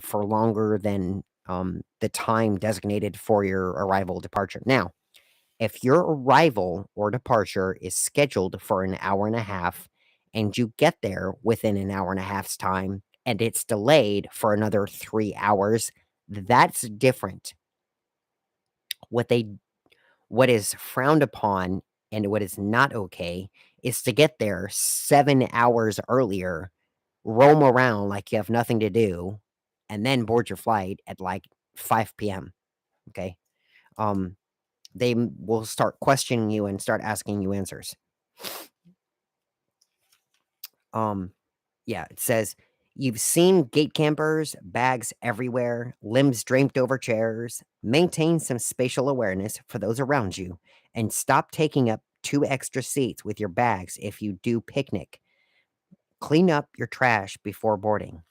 for longer than the time designated for your arrival departure. Now, if your arrival or departure is scheduled for an hour and a half and you get there within an hour and a half's time and it's delayed for another 3 hours, that's different. What they what is frowned upon and what is not okay is to get there 7 hours earlier, roam around like you have nothing to do, and then board your flight at, like, 5 PM, okay? Um, will start questioning you and start asking you answers. Um, yeah, it says, "You've seen gate campers, bags everywhere, limbs draped over chairs. Maintain some spatial awareness for those around you, and stop taking up 2 extra seats with your bags if you do picnic. Clean up your trash before boarding."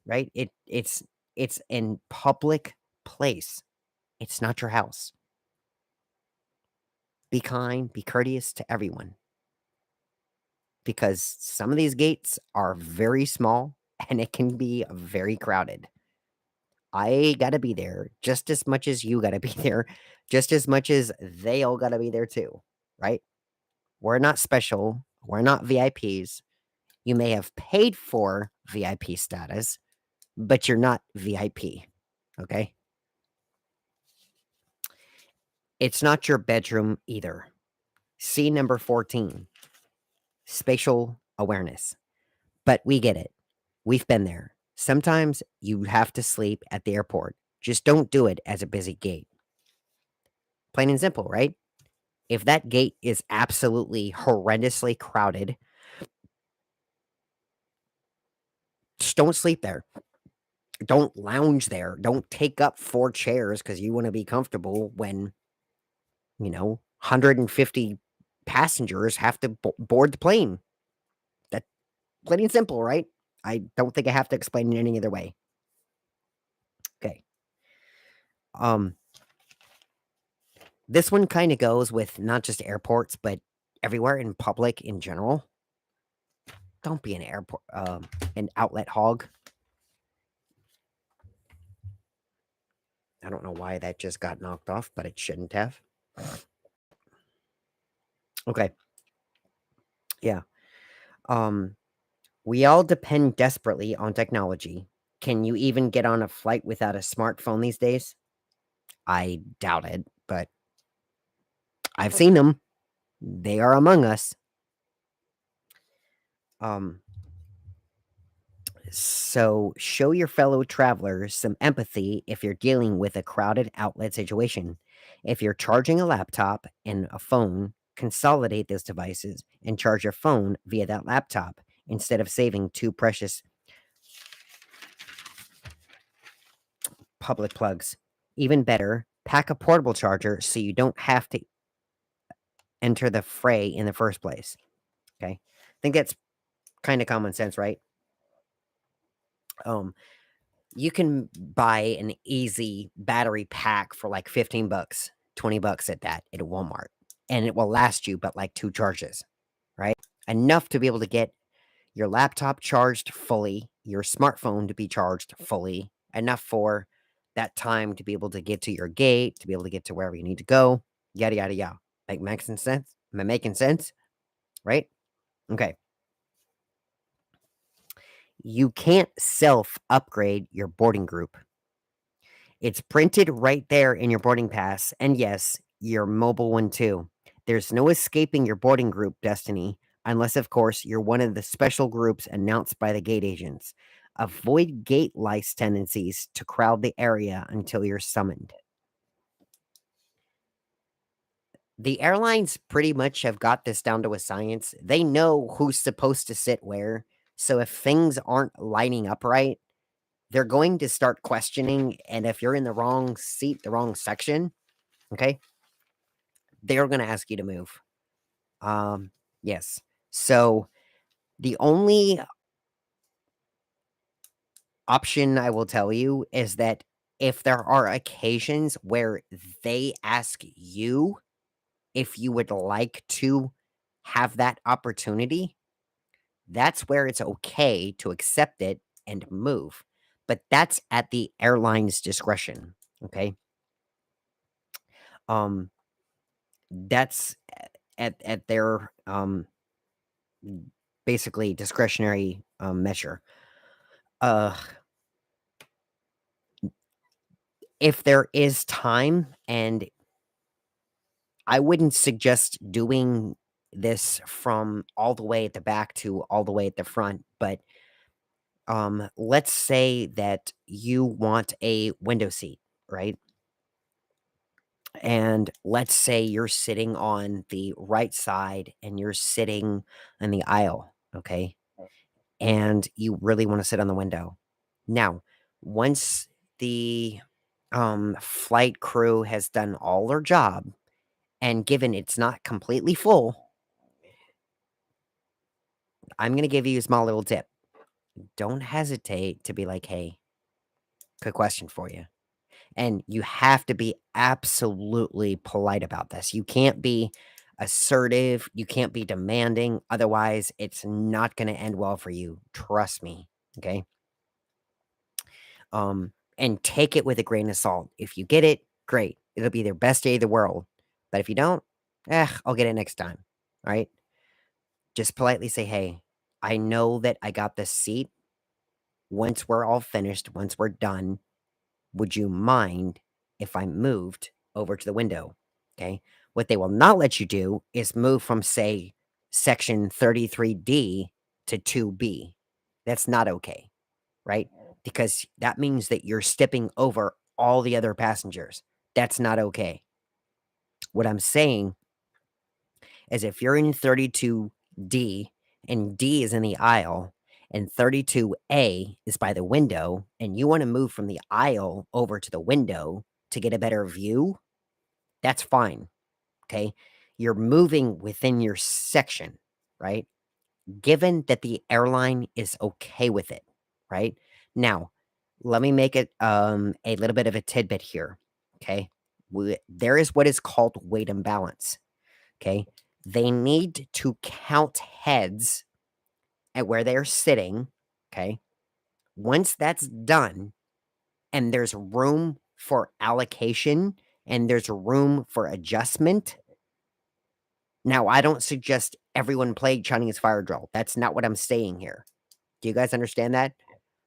Right? It's in public place. It's not your house. Be kind, be courteous to everyone because some of these gates are very small and it can be very crowded. I gotta be there just as much as you gotta be there, just as much as they all gotta be there too, right? We're not special. We're not VIPs. You may have paid for VIP status, but you're not VIP. Okay? It's not your bedroom either. See number 14, spatial awareness. But we get it. We've been there. Sometimes you have to sleep at the airport. Just don't do it as a busy gate. Plain and simple, right? If that gate is absolutely horrendously crowded, just don't sleep there. Don't lounge there. Don't take up 4 chairs because you wanna be comfortable when, 150 passengers have to board the plane. That plain and simple, right? I don't think I have to explain it any other way. Okay. Um, this one kinda goes with not just airports, but everywhere in public in general. Don't be an outlet hog. I don't know why that just got knocked off, but it shouldn't have. Okay. Yeah. Um, we all depend desperately on technology. Can you even get on a flight without a smartphone these days? I doubt it, but I've seen them. They are among us. Um, so show your fellow travelers some empathy if you're dealing with a crowded outlet situation. If you're charging a laptop and a phone, consolidate those devices and charge your phone via that laptop instead of saving two precious public plugs. Even better, pack a portable charger so you don't have to enter the fray in the first place. Okay. I think that's kind of common sense, right? Um, you can buy an easy battery pack for like 15 bucks, 20 bucks at Walmart, and it will last you but like 2 charges, right? Enough to be able to get your laptop charged fully, your smartphone to be charged fully, enough for that time to be able to get to your gate, to be able to get to wherever you need to go, yada yada yada. Like making sense? Am I making sense? Right? Okay. You can't self upgrade your boarding group. It's printed right there in your boarding pass, and yes, your mobile one too. There's no escaping your boarding group destiny, unless, of course, you're one of the special groups announced by the gate agents. Avoid gate lice tendencies to crowd the area until you're summoned. The airlines pretty much have got this down to a science. They know who's supposed to sit where. So if things aren't lining up right, they're going to start questioning. And if you're in the wrong seat, the wrong section, okay, they're going to ask you to move. Yes. So the only option I will tell you is that if there are occasions where they ask you if you would like to have that opportunity, that's where it's okay to accept it and move. But that's at the airline's discretion. Okay. Um, that's at their basically discretionary measure. Uh, if there is time, and I wouldn't suggest doing this from all the way at the back to all the way at the front, but let's say that you want a window seat, right? And let's say you're sitting on the right side and you're sitting in the aisle, okay? And you really want to sit on the window. Now, once the flight crew has done all their job, and given it's not completely full, I'm going to give you a small little tip. Don't hesitate to be like, hey, quick question for you. And you have to be absolutely polite about this. You can't be assertive. You can't be demanding. Otherwise, it's not going to end well for you. Trust me. Okay. And take it with a grain of salt. If you get it, great. It'll be their best day of the world. But if you don't, I'll get it next time. All right. Just politely say, hey, I know that I got this seat. Once we're all finished, once we're done, would you mind if I moved over to the window? Okay. What they will not let you do is move from, say, section 33D to 2B. That's not okay, right? Because that means that you're stepping over all the other passengers. That's not okay. What I'm saying is if you're in 32D and D is in the aisle and 32A is by the window and you want to move from the aisle over to the window to get a better view, that's fine. Okay. You're moving within your section, right? Given that the airline is okay with it, right? Now, let me make it a little bit of a tidbit here. Okay. There is what is called weight imbalance. Okay. They need to count heads at where they're sitting. Okay. Once that's done and there's room for allocation and there's room for adjustment. Now, I don't suggest everyone play Chinese fire drill. That's not what I'm saying here. Do you guys understand that?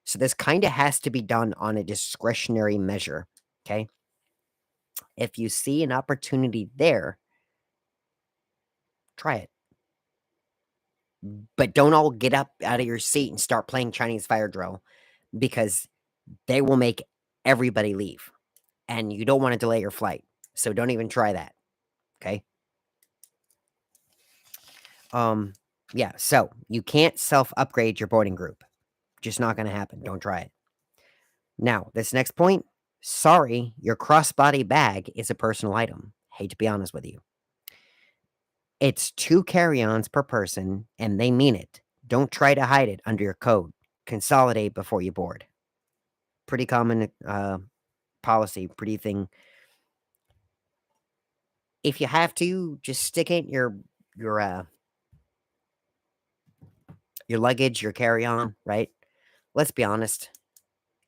So this kind of has to be done on a discretionary measure. Okay. If you see an opportunity there, try it. But don't all get up out of your seat and start playing Chinese fire drill because they will make everybody leave. And you don't want to delay your flight. So don't even try that. Okay. Yeah, so you can't self-upgrade your boarding group. Just not gonna happen. Don't try it. Now, this next point, sorry, your crossbody bag is a personal item. Hate to be honest with you. It's 2 carry-ons per person, and they mean it. Don't try to hide it under your coat. Consolidate before you board. Pretty common policy, pretty thing. If you have to, just stick it in your your luggage, your carry-on, right? Let's be honest.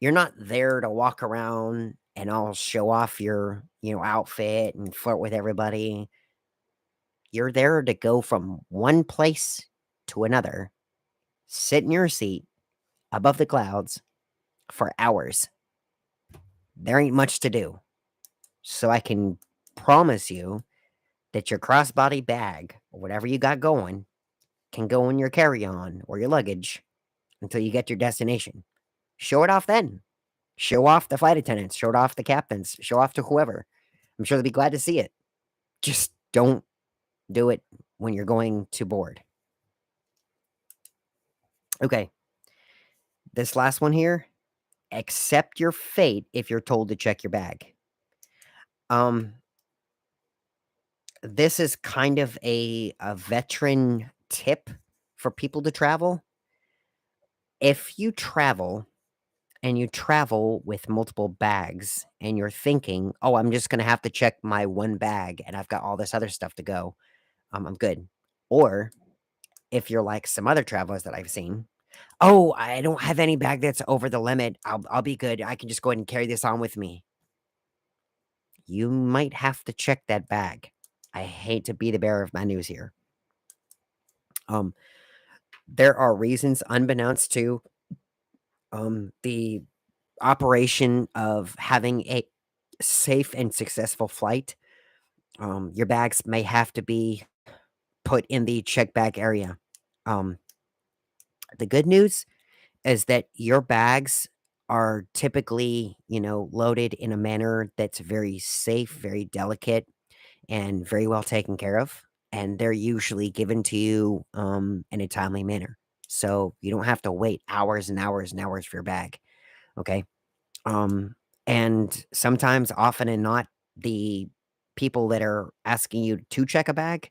You're not there to walk around and all show off your, outfit and flirt with everybody. You're there to go from one place to another, sit in your seat above the clouds for hours. There ain't much to do. So I can promise you that your crossbody bag or whatever you got going can go in your carry-on or your luggage until you get to your destination. Show it off then. Show off the flight attendants, show it off the captains, show off to whoever. I'm sure they'll be glad to see it. Just don't do it when you're going to board. Okay. This last one here, accept your fate if you're told to check your bag. Um, this is kind of a veteran tip for people to travel. If you travel and you travel with multiple bags and you're thinking, "Oh, I'm just gonna have to check my one bag and I've got all this other stuff to go, I'm good." Or if you're like some other travelers that I've seen, "Oh, I don't have any bag that's over the limit. I'll be good. I can just go ahead and carry this on with me." You might have to check that bag. I hate to be the bearer of bad news here. Um, there are reasons unbeknownst to the operation of having a safe and successful flight. Your bags may have to be put in the check bag area. Um, the good news is that your bags are typically, loaded in a manner that's very safe, very delicate, and very well taken care of. And they're usually given to you in a timely manner. So you don't have to wait hours and hours and hours for your bag. Okay. Um, and sometimes, often and not, the people that are asking you to check a bag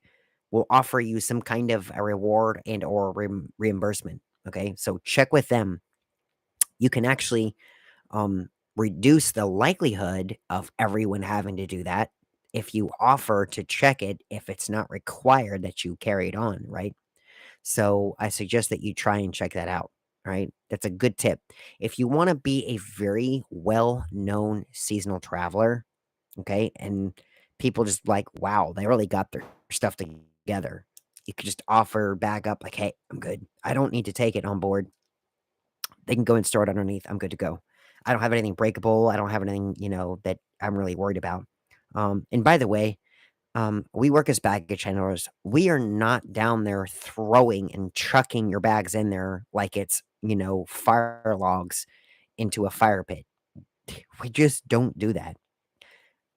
will offer you some kind of a reward and or reimbursement. Okay. So check with them. You can actually reduce the likelihood of everyone having to do that if you offer to check it if it's not required that you carry it on, right? So I suggest that you try and check that out, right? That's a good tip. If you want to be a very well known seasonal traveler, okay, and people just like, wow, they really got their stuff together. You could just offer back up, like, hey, I'm good. I don't need to take it on board. They can go and store it underneath. I'm good to go. I don't have anything breakable. I don't have anything, that I'm really worried about. And by the way, we work as baggage handlers. We are not down there throwing and chucking your bags in there like it's, fire logs into a fire pit. We just don't do that.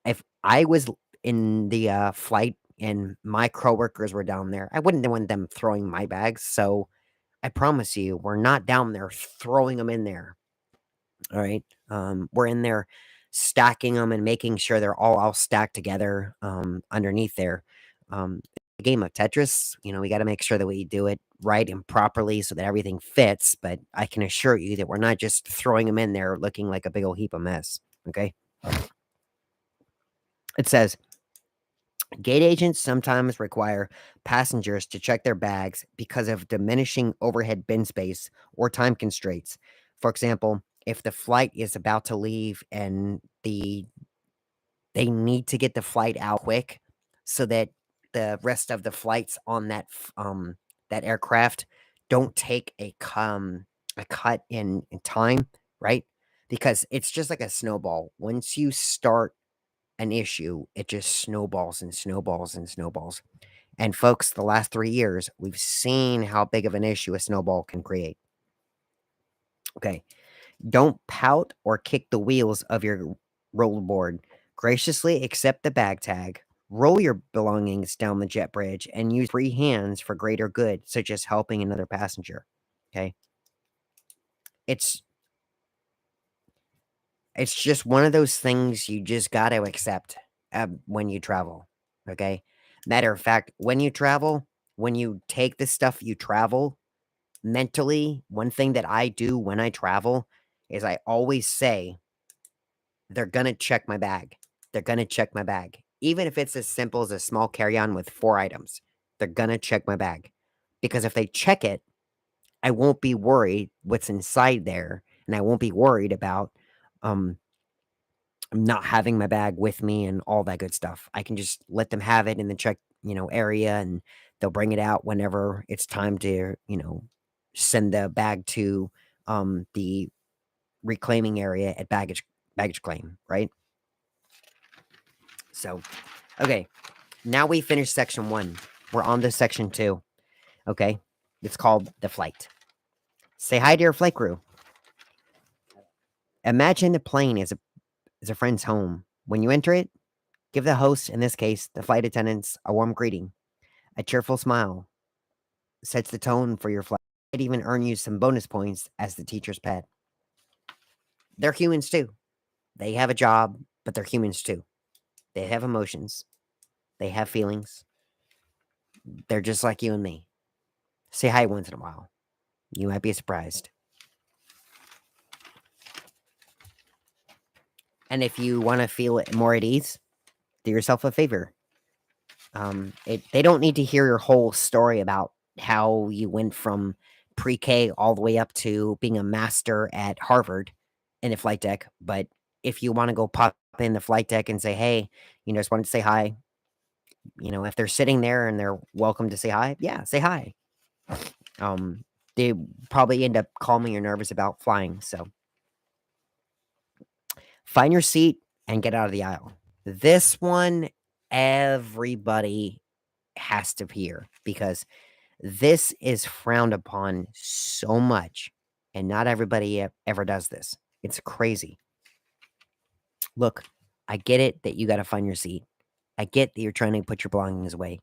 If I was in the flight and my coworkers were down there, I wouldn't want them throwing my bags. So I promise you, we're not down there throwing them in there. All right. We're in there stacking them and making sure they're all stacked together underneath there. The game of Tetris, we got to make sure that we do it right and properly so that everything fits. But I can assure you that we're not just throwing them in there looking like a big old heap of mess. Okay. It says gate agents sometimes require passengers to check their bags because of diminishing overhead bin space or time constraints. For example, if the flight is about to leave and they need to get the flight out quick so that the rest of the flights on that aircraft don't take a cut in time, right? Because it's just like a snowball. Once you start an issue, it just snowballs and snowballs and snowballs. And folks, the last 3 years, we've seen how big of an issue a snowball can create. Okay. Don't pout or kick the wheels of your rollerboard. Graciously accept the bag tag. Roll your belongings down the jet bridge and use free hands for greater good, such as helping another passenger. Okay. It's it's just one of those things you just got to accept when you travel. Okay. Matter of fact, when you travel, when you take the stuff you travel mentally, one thing that I do when I travel is I always say, they're gonna check my bag. They're gonna check my bag. Even if it's as simple as a small carry-on with 4 items, they're gonna check my bag. Because if they check it, I won't be worried what's inside there, and I won't be worried about, um, not having my bag with me and all that good stuff. I can just let them have it in the check, area, and they'll bring it out whenever it's time to, send the bag to, the reclaiming area at baggage claim, right? So, okay. Now we finished section 1. We're on to section 2. Okay? It's called the flight. Say hi to your flight crew. Imagine the plane as a friend's home. When you enter it, give the host, in this case, the flight attendants, a warm greeting. A cheerful smile sets the tone for your flight. It even earn you some bonus points as the teacher's pet. They're humans too. They have a job, but they're humans too. They have emotions. They have feelings. They're just like you and me. Say hi once in a while. You might be surprised. And if you want to feel it more at ease, do yourself a favor. They don't need to hear your whole story about how you went from pre-K all the way up to being a master at Harvard in the flight deck. But if you want to go pop in the flight deck and say, hey, just wanted to say hi, if they're sitting there and they're welcome to say hi, yeah, say hi. They probably end up calming your nerves about flying. So find your seat and get out of the aisle. This one, everybody has to hear because this is frowned upon so much, and not everybody ever does this. It's crazy. Look, I get it that you got to find your seat. I get that you're trying to put your belongings away.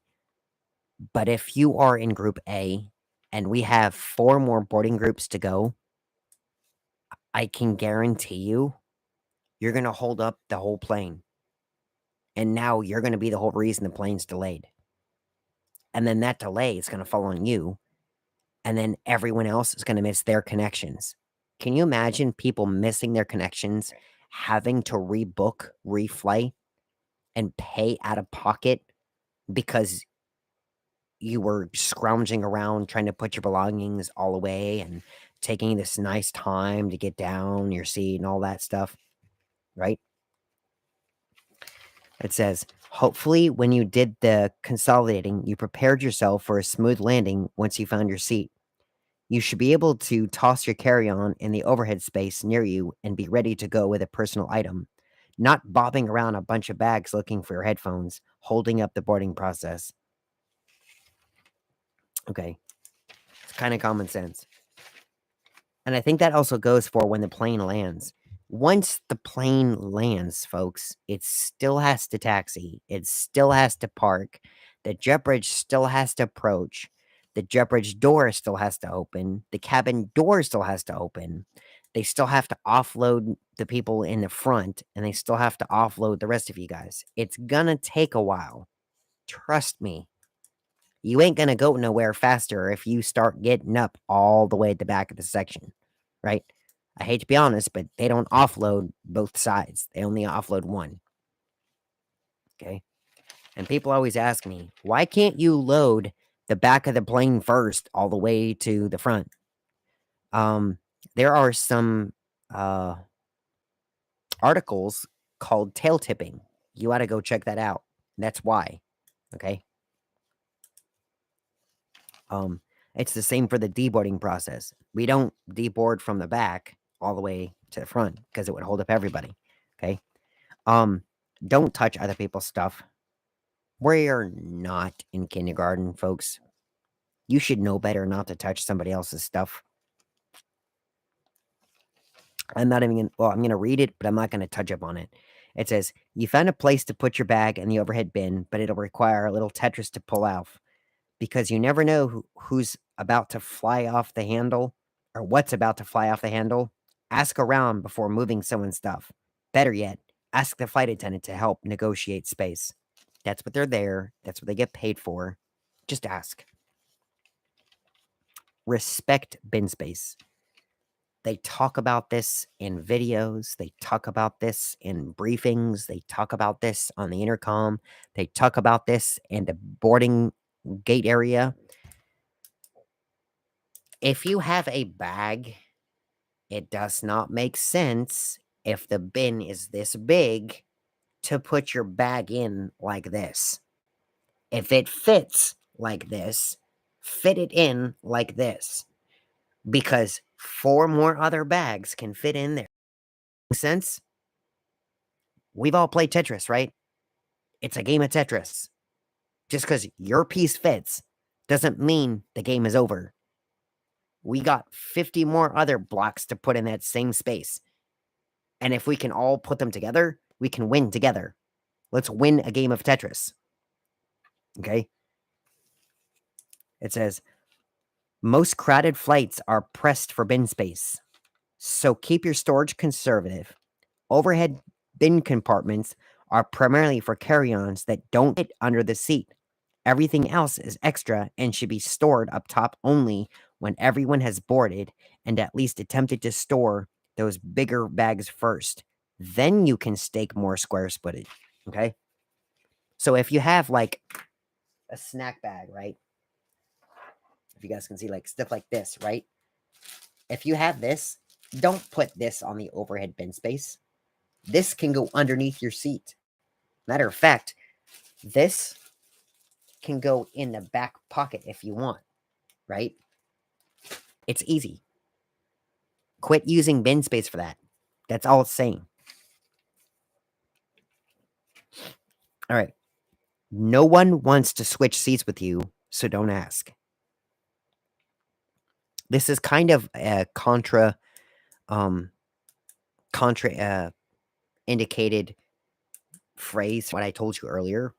But if you are in group A and we have 4 more boarding groups to go, I can guarantee you're going to hold up the whole plane. And now you're going to be the whole reason the plane's delayed. And then that delay is going to fall on you. And then everyone else is going to miss their connections. Can you imagine people missing their connections, having to rebook, refly, and pay out of pocket because you were scrounging around trying to put your belongings all away and taking this nice time to get down your seat and all that stuff, right? It says, hopefully, when you did the consolidating, you prepared yourself for a smooth landing once you found your seat. You should be able to toss your carry-on in the overhead space near you and be ready to go with a personal item, not bobbing around a bunch of bags looking for your headphones, holding up the boarding process. Okay, it's kind of common sense. And I think that also goes for when the plane lands. Once the plane lands, folks, it still has to taxi. It still has to park. The jet bridge still has to approach. The jet bridge door still has to open. The cabin door still has to open. They still have to offload the people in the front, and they still have to offload the rest of you guys. It's gonna take a while. Trust me. You ain't gonna go nowhere faster if you start getting up all the way at the back of the section, right? I hate to be honest, but they don't offload both sides. They only offload one. Okay. And people always ask me, why can't you load the back of the plane first all the way to the front? Um, there are some articles called tail tipping. You ought to go check that out. That's why. Okay. It's the same for the deboarding process. We don't deboard from the back all the way to the front because it would hold up everybody. Okay. Don't touch other people's stuff. We're not in kindergarten, folks. You should know better not to touch somebody else's stuff. I'm not even I'm gonna read it, but I'm not gonna touch up on it. It says, you found a place to put your bag in the overhead bin, but it'll require a little Tetris to pull off because you never know who's about to fly off the handle or what's about to fly off the handle. Ask around before moving someone's stuff. Better yet, ask the flight attendant to help negotiate space. That's what they're there. That's what they get paid for. Just ask. Respect bin space. They talk about this in videos. They talk about this in briefings. They talk about this on the intercom. They talk about this in the boarding gate area. If you have a bag, it does not make sense if the bin is this big to put your bag in like this. If it fits like this, fit it in like this because 4 more other bags can fit in there. Make sense? We've all played Tetris, right? It's a game of Tetris. Just because your piece fits doesn't mean the game is over. We got 50 more other blocks to put in that same space. And if we can all put them together, we can win together. Let's win a game of Tetris. Okay? It says, most crowded flights are pressed for bin space. So keep your storage conservative. Overhead bin compartments are primarily for carry-ons that don't fit under the seat. Everything else is extra and should be stored up top only when everyone has boarded and at least attempted to store those bigger bags first. Then you can stake more square footage. Okay? So if you have like a snack bag, right? If you guys can see like stuff like this, right? If you have this, don't put this on the overhead bin space. This can go underneath your seat. Matter of fact, this can go in the back pocket if you want, right? It's easy. Quit using bin space for that. That's all it's saying. All right. No one wants to switch seats with you, so don't ask. This is kind of a um, contra indicated phrase, what I told you earlier.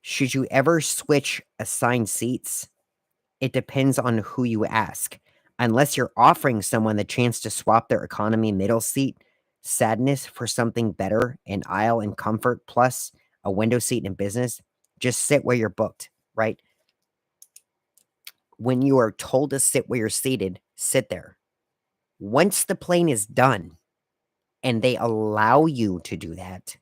Should you ever switch assigned seats? It depends on who you ask. Unless you're offering someone the chance to swap their economy middle seat sadness for something better, an aisle and comfort plus a window seat in business, just sit where you're booked, right? When you are told to sit where you're seated, sit there. Once the plane is done and they allow you to do that,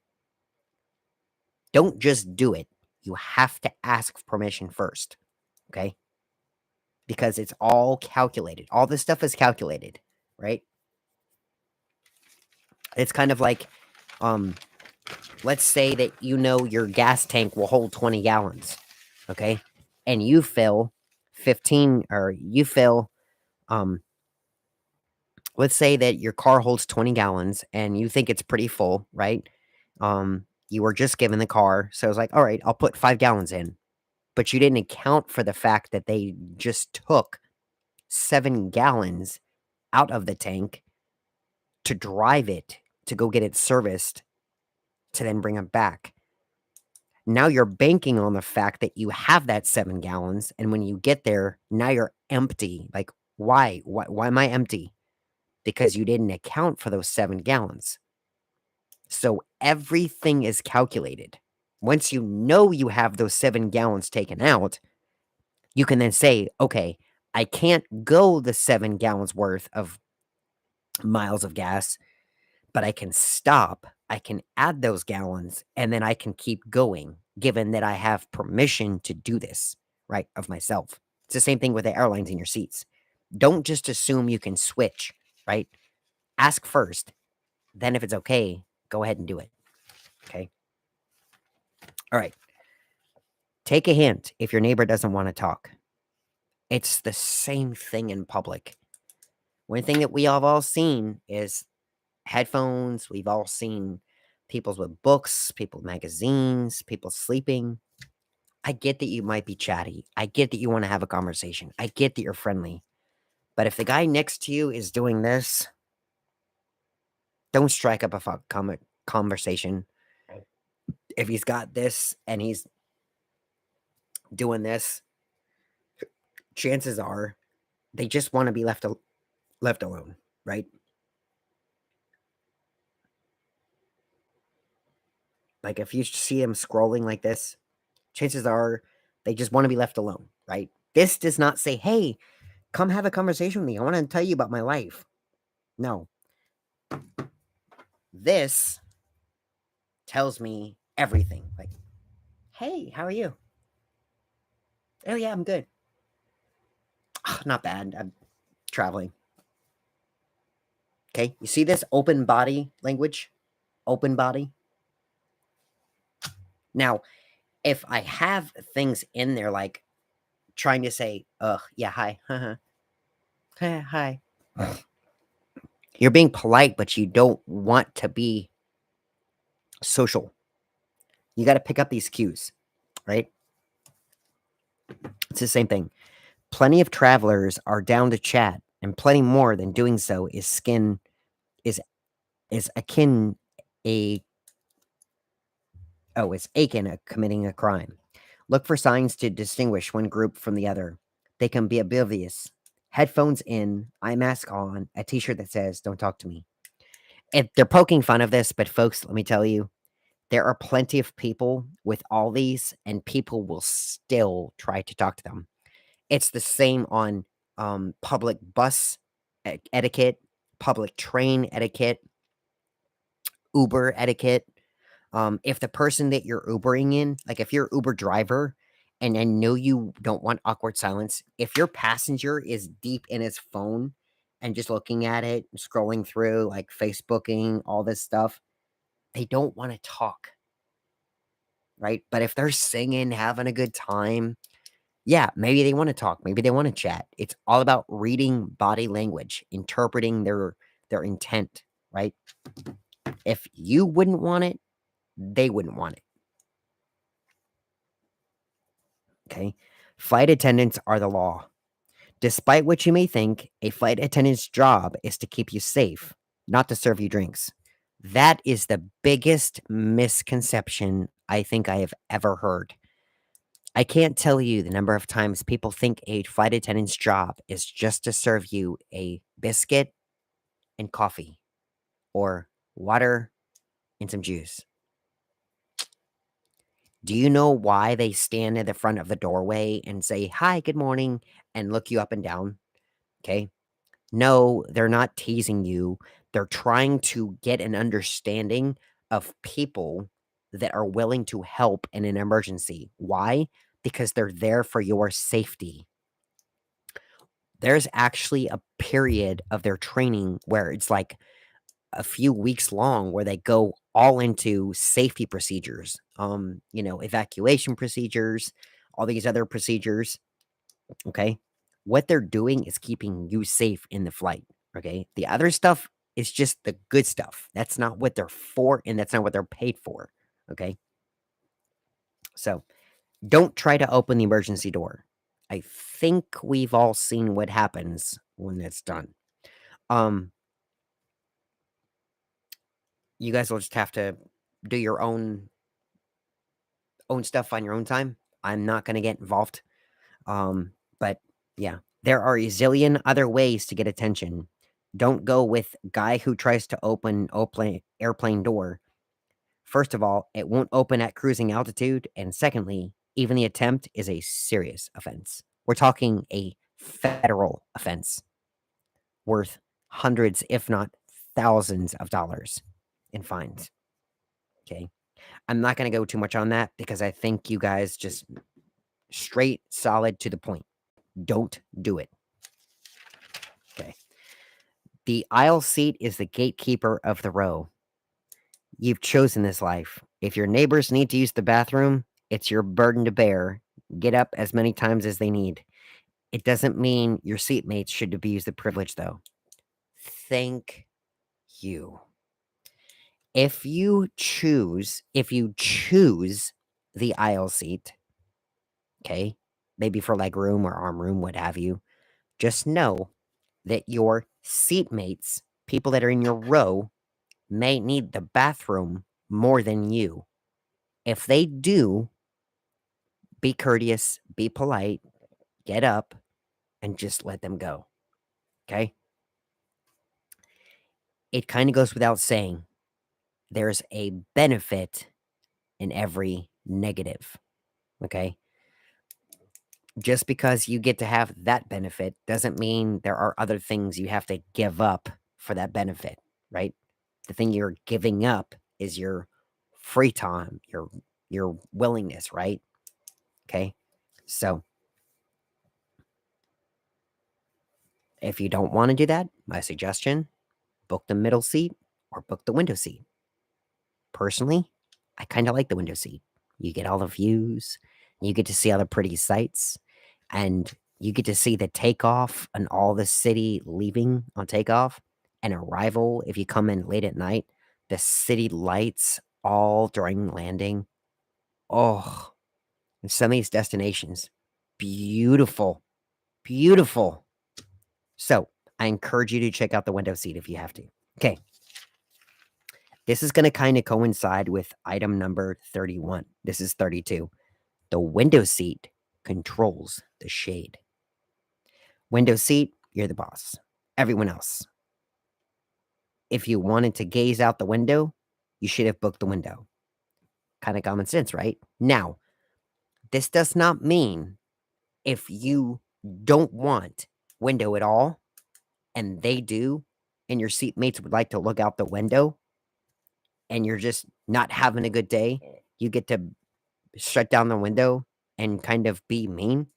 don't just do it. You have to ask permission first, okay? Because it's all calculated. All this stuff is calculated, right? It's kind of like, let's say that you know your gas tank will hold 20 gallons, okay? And you fill 15, or you fill, let's say that your car holds 20 gallons and you think it's pretty full, right? You were just given the car, so it's like, all right, I'll put 5 gallons in. But you didn't account for the fact that they just took 7 gallons out of the tank to drive it to go get it serviced to then bring it back. Now you're banking on the fact that you have that 7 gallons, and when you get there, now you're empty. Like, why? Why am I empty? Because you didn't account for those 7 gallons. So everything is calculated. Once you know you have those 7 gallons taken out, you can then say, okay, I can't go the 7 gallons worth of miles of gas, but I can stop. I can add those gallons and then I can keep going, given that I have permission to do this, right? Of myself. It's the same thing with the airlines in your seats. Don't just assume you can switch, right? Ask first. Then, if it's okay, go ahead and do it. Okay. All right. Take a hint if your neighbor doesn't want to talk. It's the same thing in public. One thing that we have all seen is headphones. We've all seen people with books, people with magazines, people sleeping. I get that you might be chatty. I get that you want to have a conversation. I get that you're friendly. But if the guy next to you is doing this, don't strike up a conversation. If he's got this and he's doing this, chances are they just want to be left alone, right? Like if you see him scrolling like this, chances are they just want to be left alone, right? This does not say, "Hey, come have a conversation with me. I want to tell you about my life." No. This tells me everything. Like, "Hey, how are you?" "Oh yeah, I'm good." "Oh, not bad. I'm traveling." Okay? You see this open body language? Open body. Now, if I have things in there like trying to say, "Ugh, yeah, hi." Hi. You're being polite, but you don't want to be social. You got to pick up these cues, right? It's the same thing. Plenty of travelers are down to chat, and plenty more than doing so is is akin a is akin at committing a crime. Look for signs to distinguish one group from the other. They can be oblivious. Headphones in, eye mask on, a t-shirt that says, "Don't talk to me." And they're poking fun of this, but folks, let me tell you, there are plenty of people with all these, and people will still try to talk to them. It's the same on public bus etiquette, public train etiquette, Uber etiquette. If the person that you're Ubering in, like if you're Uber driver, and I know you don't want awkward silence, if your passenger is deep in his phone and just looking at it, scrolling through, like Facebooking, all this stuff, they don't want to talk, right? But if they're singing, having a good time, yeah, maybe they want to talk, maybe they want to chat. It's all about reading body language, interpreting their intent, right? If you wouldn't want it, they wouldn't want it. Okay. Flight attendants are the law. Despite what you may think, a flight attendant's job is to keep you safe, not to serve you drinks. That is the biggest misconception I think I have ever heard. I can't tell you the number of times people think a flight attendant's job is just to serve you a biscuit and coffee or water and some juice. Do you know why they stand at the front of the doorway and say, "Hi, good morning," and look you up and down? Okay. No, they're not teasing you. They're trying to get an understanding of people that are willing to help in an emergency. Why? Because they're there for your safety. There's actually a period of their training where it's like a few weeks long where they go all into safety procedures, evacuation procedures, all these other procedures. Okay. What they're doing is keeping you safe in the flight. Okay. The other stuff is just the good stuff. That's not what they're for, and that's not what they're paid for. Okay. So don't try to open the emergency door. I think we've all seen what happens when that's done. Um, you guys will just have to do your own stuff on your own time. I'm not gonna get involved. But yeah, there are a zillion other ways to get attention. Don't go with guy who tries to open airplane door. First of all, it won't open at cruising altitude, and secondly, even the attempt is a serious offense. We're talking a federal offense worth hundreds, if not thousands of dollars in fines. Okay. I'm not going to go too much on that because I think you guys just straight, solid to the point. Don't do it. Okay. The aisle seat is the gatekeeper of the row. You've chosen this life. If your neighbors need to use the bathroom, it's your burden to bear. Get up as many times as they need. It doesn't mean your seatmates should abuse the privilege, though. Thank you. If you choose the aisle seat, okay, maybe for leg room or arm room, what have you, just know that your seatmates, people that are in your row, may need the bathroom more than you. If they do, be courteous, be polite, get up, and just let them go. Okay? It kind of goes without saying there's a benefit in every negative. Okay? Just because you get to have that benefit doesn't mean there are other things you have to give up for that benefit, right? The thing you're giving up is your free time, your willingness, right? Okay? So, if you don't want to do that, my suggestion, book the middle seat or book the window seat. Personally, I kind of like the window seat. You get all the views, you get to see all the pretty sights, and you get to see the takeoff and all the city leaving on takeoff and arrival if you come in late at night. The city lights all during landing. Oh, and some of these destinations, beautiful, beautiful. So I encourage you to check out the window seat if you have to. Okay. This is going to kind of coincide with item number 31. This is 32. The window seat controls the shade. Window seat, you're the boss. Everyone else. If you wanted to gaze out the window, you should have booked the window. Kind of common sense, right? Now, this does not mean if you don't want window at all and they do, and your seatmates would like to look out the window and you're just not having a good day, you get to shut down the window and kind of be mean.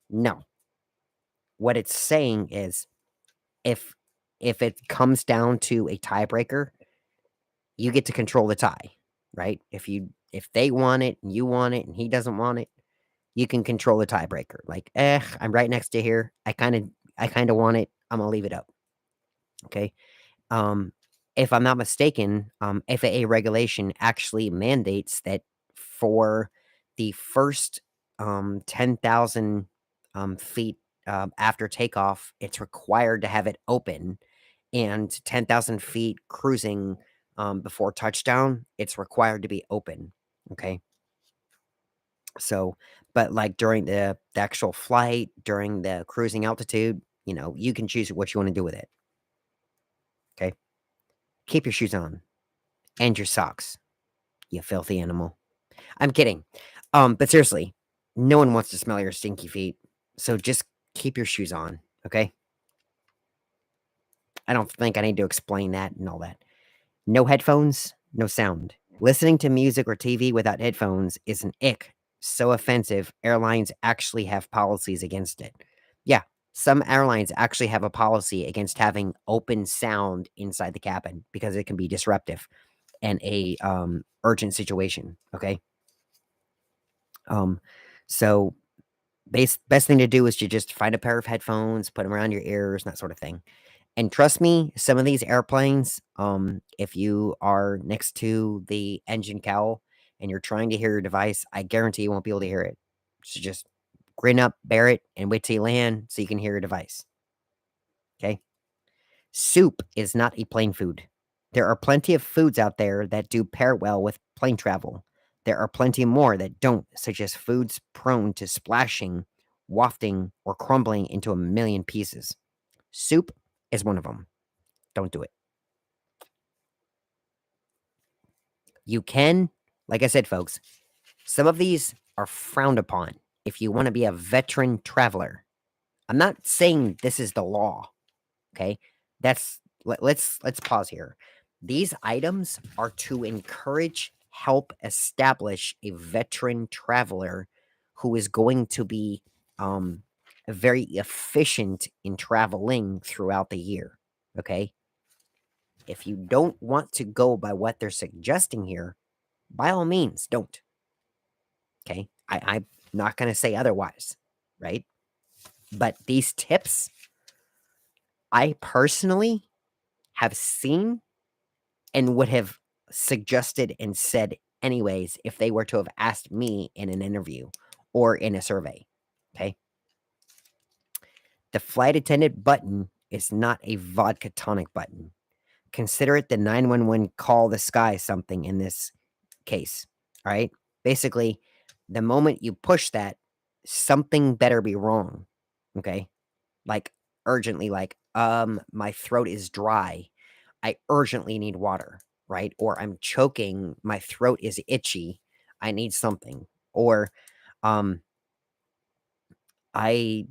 No. What it's saying is if it comes down to a tiebreaker, you get to control the tie, right? If they want it and you want it and he doesn't want it, you can control the tiebreaker. Like, I'm right next to here. I kind of want it. I'm gonna leave it up. Okay. Um, if I'm not mistaken, FAA regulation actually mandates that for the first 10,000 feet after takeoff, it's required to have it open, and 10,000 feet cruising before touchdown, it's required to be open. Okay. So, but like during the actual flight, during the cruising altitude, you can choose what you want to do with it. Okay. Keep your shoes on and your socks, you filthy animal. I'm kidding. But seriously, no one wants to smell your stinky feet. So just keep your shoes on. Okay. I don't think I need to explain that and all that. No headphones, no sound. Listening to music or TV without headphones is an ick. So offensive, airlines actually have policies against it. Yeah, some airlines actually have a policy against having open sound inside the cabin because it can be disruptive and a urgent situation. Okay. Um, so best thing to do is to just find a pair of headphones, put them around your ears, that sort of thing. And trust me, some of these airplanes, if you are next to the engine cowl and you're trying to hear your device, I guarantee you won't be able to hear it. So just grin up, bear it, and wait till you land so you can hear your device. Okay? Soup is not a plane food. There are plenty of foods out there that do pair well with plane travel. There are plenty more that don't, such as foods prone to splashing, wafting, or crumbling into a million pieces. Soup is one of them. Don't do it. You can, like I said, folks, some of these are frowned upon if you want to be a veteran traveler. I'm not saying this is the law, okay? Let's pause here. These items are to encourage, help establish a veteran traveler who is going to be very efficient in traveling throughout the year, okay? If you don't want to go by what they're suggesting here, by all means, don't. Okay. I'm not going to say otherwise, right? But these tips, I personally have seen and would have suggested and said anyways if they were to have asked me in an interview or in a survey. Okay. The flight attendant button is not a vodka tonic button. Consider it the 911 call the sky something in this case. All right. Basically, the moment you push that, something better be wrong. Okay. Like urgently, like, my throat is dry. I urgently need water, right? Or I'm choking, my throat is itchy. I need something. Or um I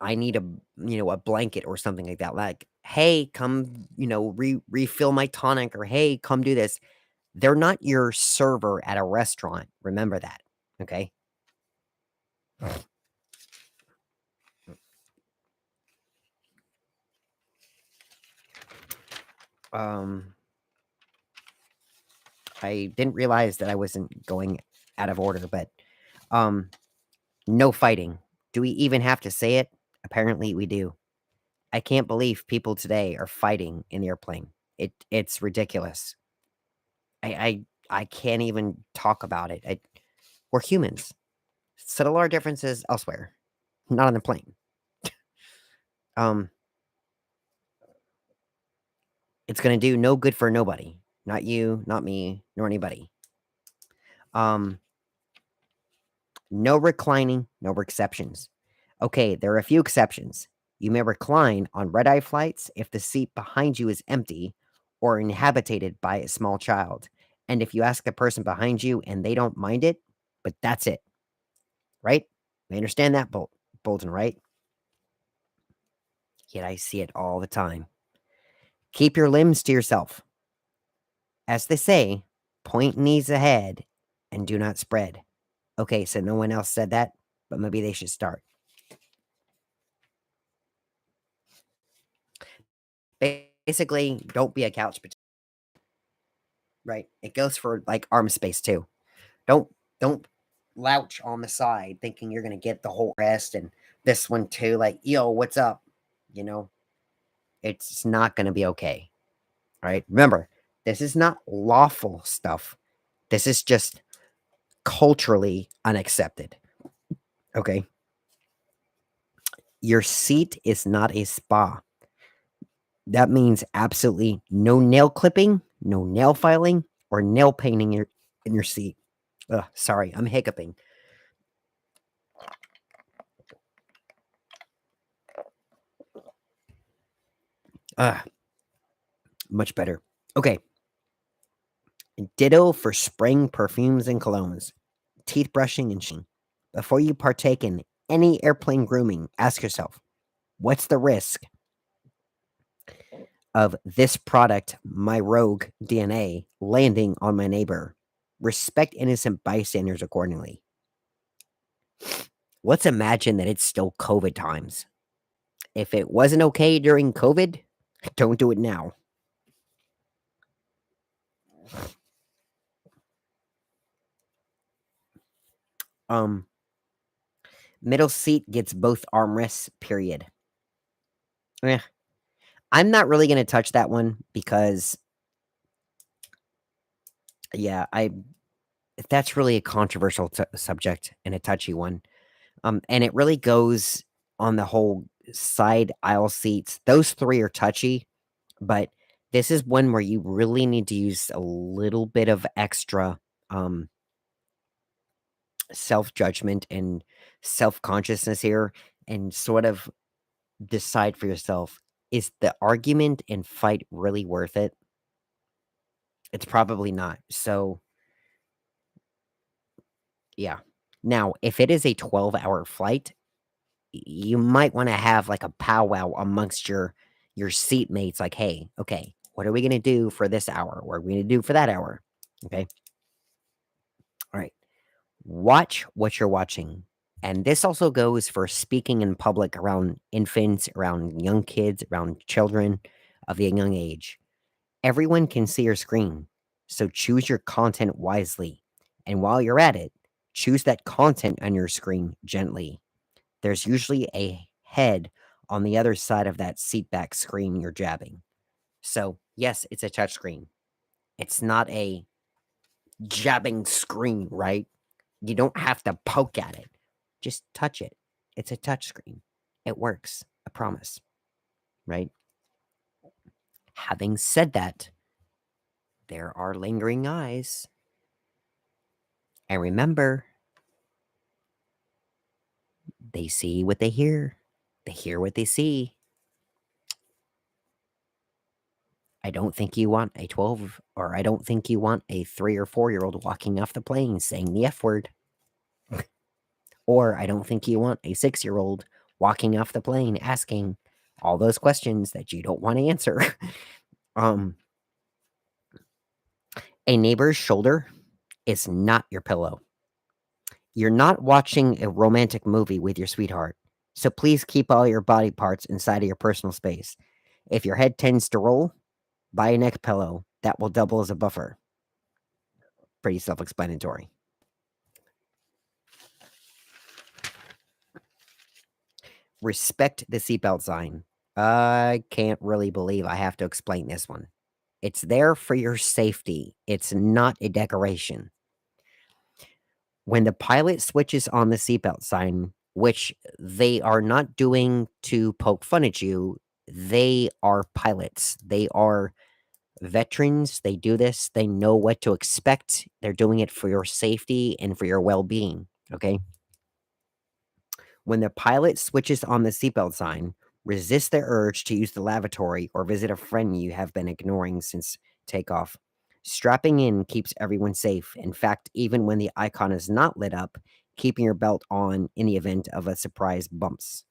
I need a blanket or something like that. Like, hey, come, refill my tonic, or hey, come do this. They're not your server at a restaurant. Remember that. Okay. Um, I didn't realize that I wasn't going out of order, but um, no fighting. Do we even have to say it? Apparently, we do. I can't believe people today are fighting in the airplane. It's ridiculous. I I can't even talk about it. We're humans. Settle our differences elsewhere, not on the plane. Um, it's gonna do no good for nobody. Not you, not me, nor anybody. Um, no reclining, no exceptions. Okay, there are a few exceptions. You may recline on red eye flights if the seat behind you is empty or inhabited by a small child. And if you ask the person behind you and they don't mind it, but that's it, right? We understand that, Bolton, right? Yet I see it all the time. Keep your limbs to yourself. As they say, point knees ahead and do not spread. Okay, so no one else said that, but maybe they should start. Basically, don't be a couch potato, right? It goes for like arm space too. Don't don't louch on the side thinking you're gonna get the whole rest and this one too. Like, yo, what's up? You know, it's not gonna be okay. Right? Remember, this is not lawful stuff. This is just culturally unaccepted. Okay. Your seat is not a spa. That means absolutely no nail clipping, no nail filing, or nail painting in your seat. Ugh, sorry, I'm hiccuping. Ugh, much better. Okay. Ditto for spraying perfumes and colognes, teeth brushing and shing. Before you partake in any airplane grooming, ask yourself, what's the risk of this product, my rogue DNA, landing on my neighbor? Respect innocent bystanders accordingly. Let's imagine that it's still COVID times. If it wasn't okay during COVID, don't do it now. Um, Middle seat gets both armrests, period. Eh, I'm not really gonna touch that one because yeah, I that's really a controversial subject and a touchy one. And it really goes on the whole side aisle seats. Those 3 are touchy, but this is one where you really need to use a little bit of extra, um, self-judgment and self-consciousness here and sort of decide for yourself, is the argument and fight really worth it? It's probably not. So, yeah. Now, if it is a 12-hour flight, you might wanna have, like, a powwow amongst your seatmates, like, "Hey, okay, what are we gonna do for this hour? What are we gonna do for that hour?" Okay? Alright. Watch what you're watching, and this also goes for speaking in public around infants, around young kids, around children of a young age. Everyone can see your screen, so choose your content wisely, and while you're at it, choose that content on your screen gently. There's usually a head on the other side of that seatback screen you're jabbing. So, yes, it's a touch screen. It's not a jabbing screen, right? You don't have to poke at it. Just touch it. It's a touch screen. It works. I promise. Right? Having said that, there are lingering eyes. And remember, they see what they hear. They hear what they see. I don't think you want a 12 or I don't think you want a 3 or 4-year-old walking off the plane saying the F word. Or I don't think you want a 6-year-old walking off the plane asking all those questions that you don't want to answer. um, a neighbor's shoulder is not your pillow. You're not watching a romantic movie with your sweetheart. So please keep all your body parts inside of your personal space. If your head tends to roll, buy a neck pillow. That will double as a buffer. Pretty self explanatory. Respect the seatbelt sign. I can't really believe I have to explain this one. It's there for your safety. It's not a decoration. When the pilot switches on the seatbelt sign, which they are not doing to poke fun at you, they are pilots. They are veterans. They do this. They know what to expect. They're doing it for your safety and for your well being. Okay. When the pilot switches on the seatbelt sign, resist the urge to use the lavatory or visit a friend you have been ignoring since takeoff. Strapping in keeps everyone safe. In fact, even when the icon is not lit up, keeping your belt on in the event of a surprise bumps.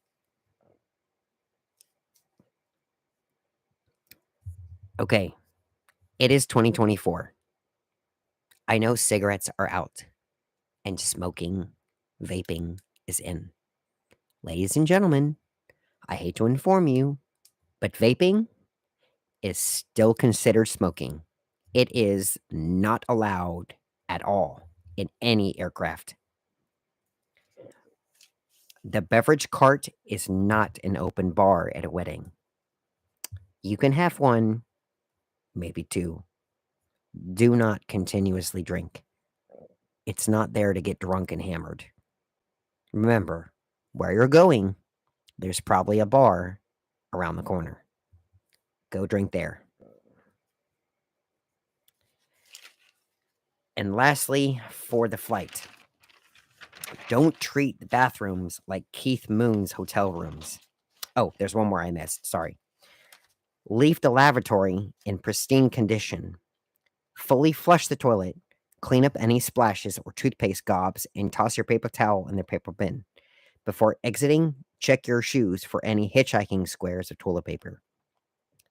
Okay, it is 2024. I know cigarettes are out and smoking, vaping is in. Ladies and gentlemen, I hate to inform you, but vaping is still considered smoking. It is not allowed at all in any aircraft. The beverage cart is not an open bar at a wedding. You can have one, maybe two. Do not continuously drink. It's not there to get drunk and hammered. Remember, where you're going, there's probably a bar around the corner. Go drink there. And lastly, for the flight, don't treat the bathrooms like Keith Moon's hotel rooms. Oh, there's one more I missed. Sorry. Leave the lavatory in pristine condition. Fully flush the toilet. Clean up any splashes or toothpaste gobs and toss your paper towel in the paper bin. Before exiting, check your shoes for any hitchhiking squares of toilet paper.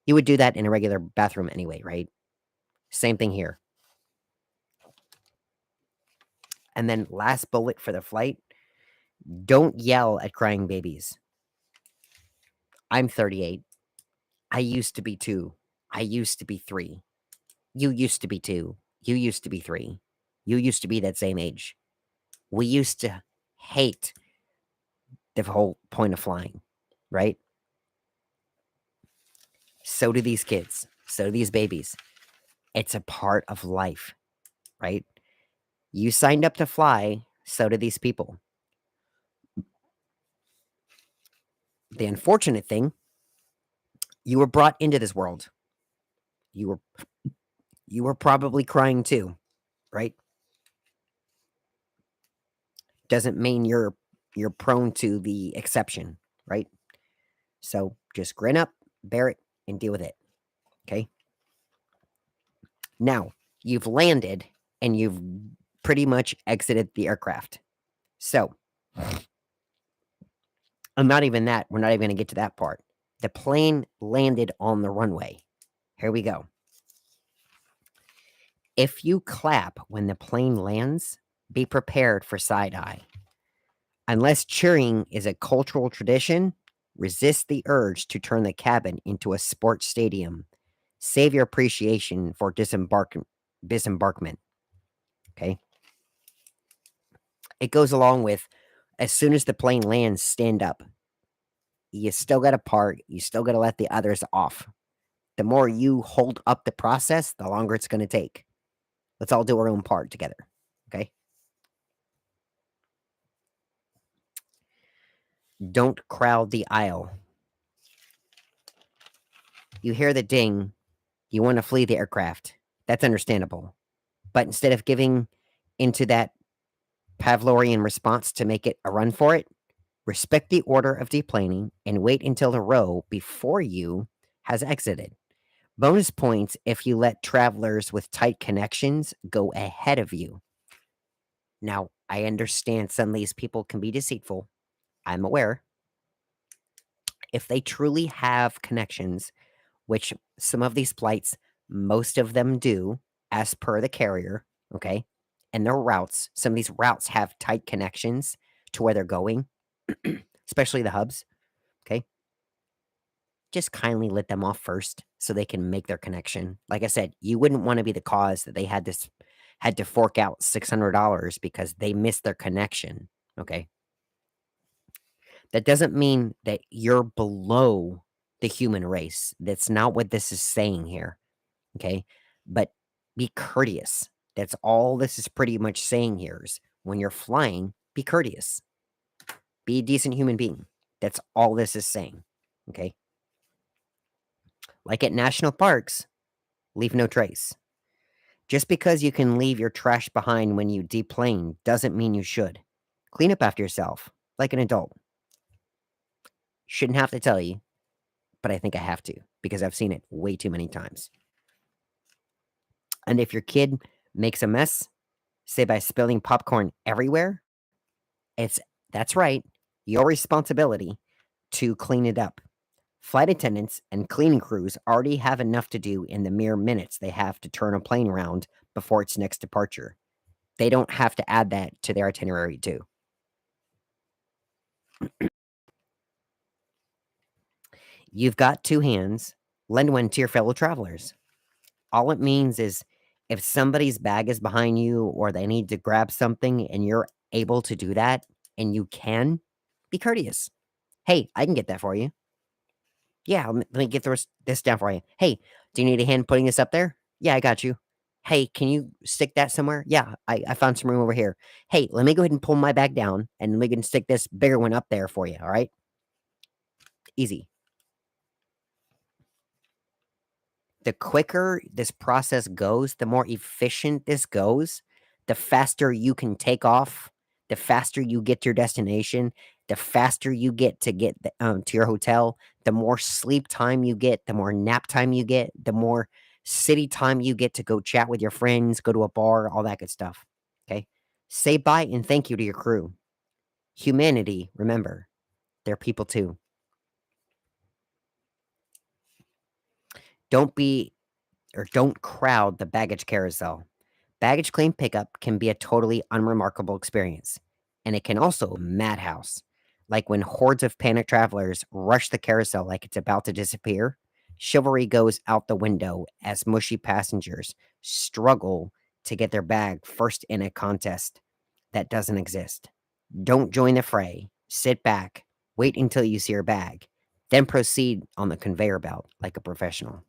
You would do that in a regular bathroom anyway, right? Same thing here. And then last bullet for the flight, don't yell at crying babies. I'm 38. I used to be 2. I used to be 3. You used to be 2. You used to be 3. You used to be that same age. We used to hate the whole point of flying, right? So do these kids. So do these babies. It's a part of life, right? You signed up to fly, so do these people. The unfortunate thing, you were brought into this world. You were probably crying too, right? Doesn't mean you're prone to the exception, right? So just grin up, bear it, and deal with it. Okay. Now you've landed and you've pretty much exited the aircraft. So, and not even that, we're not even going to get to that part. The plane landed on the runway. Here we go. If you clap when the plane lands, be prepared for side eye. Unless cheering is a cultural tradition, resist the urge to turn the cabin into a sports stadium. Save your appreciation for disembarkment. Okay. It goes along with as soon as the plane lands, stand up. You still got to park. You still got to let the others off. The more you hold up the process, the longer it's going to take. Let's all do our own part together. Okay. Don't crowd the aisle. You hear the ding. You want to flee the aircraft. That's understandable. But instead of giving into that Pavlovian response to make it a run for it, respect the order of deplaning and wait until the row before you has exited. Bonus points if you let travelers with tight connections go ahead of you. Now, I understand some of these people can be deceitful. I'm aware. If they truly have connections, which some of these flights, most of them do, as per the carrier, okay? And their routes, some of these routes have tight connections to where they're going, especially the hubs, okay? Just kindly let them off first so they can make their connection. Like I said, you wouldn't want to be the cause that they had to fork out $600 because they missed their connection, okay? That doesn't mean that you're below the human race. That's not what this is saying here. Okay. But be courteous. That's all this is pretty much saying here is when you're flying, be courteous. Be a decent human being. That's all this is saying. Okay. Like at national parks, leave no trace. Just because you can leave your trash behind when you deplane doesn't mean you should. Clean up after yourself, like an adult. Shouldn't have to tell you, but I think I have to because I've seen it way too many times. And if your kid makes a mess, say by spilling popcorn everywhere, it's that's right, your responsibility to clean it up. Flight attendants and cleaning crews already have enough to do in the mere minutes they have to turn a plane around before its next departure. They don't have to add that to their itinerary too. You've got two hands, lend one to your fellow travelers. All it means is if somebody's bag is behind you or they need to grab something and you're able to do that and you can, be courteous. Hey, I can get that for you. Yeah, let me get this down for you. Hey, do you need a hand putting this up there? Yeah, I got you. Hey, can you stick that somewhere? Yeah, I found some room over here. Hey, let me go ahead and pull my bag down and we can stick this bigger one up there for you. All right. Easy. The quicker this process goes, the more efficient this goes, the faster you can take off, the faster you get to your destination, the faster you get to your hotel, the more sleep time you get, the more nap time you get, the more city time you get to go chat with your friends, go to a bar, all that good stuff. Okay. Say bye and thank you to your crew. Humanity, remember, they're people too. Don't be don't crowd the baggage carousel. Baggage claim pickup can be a totally unremarkable experience, and it can also madhouse. Like when hordes of panicked travelers rush the carousel like it's about to disappear, chivalry goes out the window as mushy passengers struggle to get their bag first in a contest that doesn't exist. Don't join the fray. Sit back, wait until you see your bag, then proceed on the conveyor belt like a professional.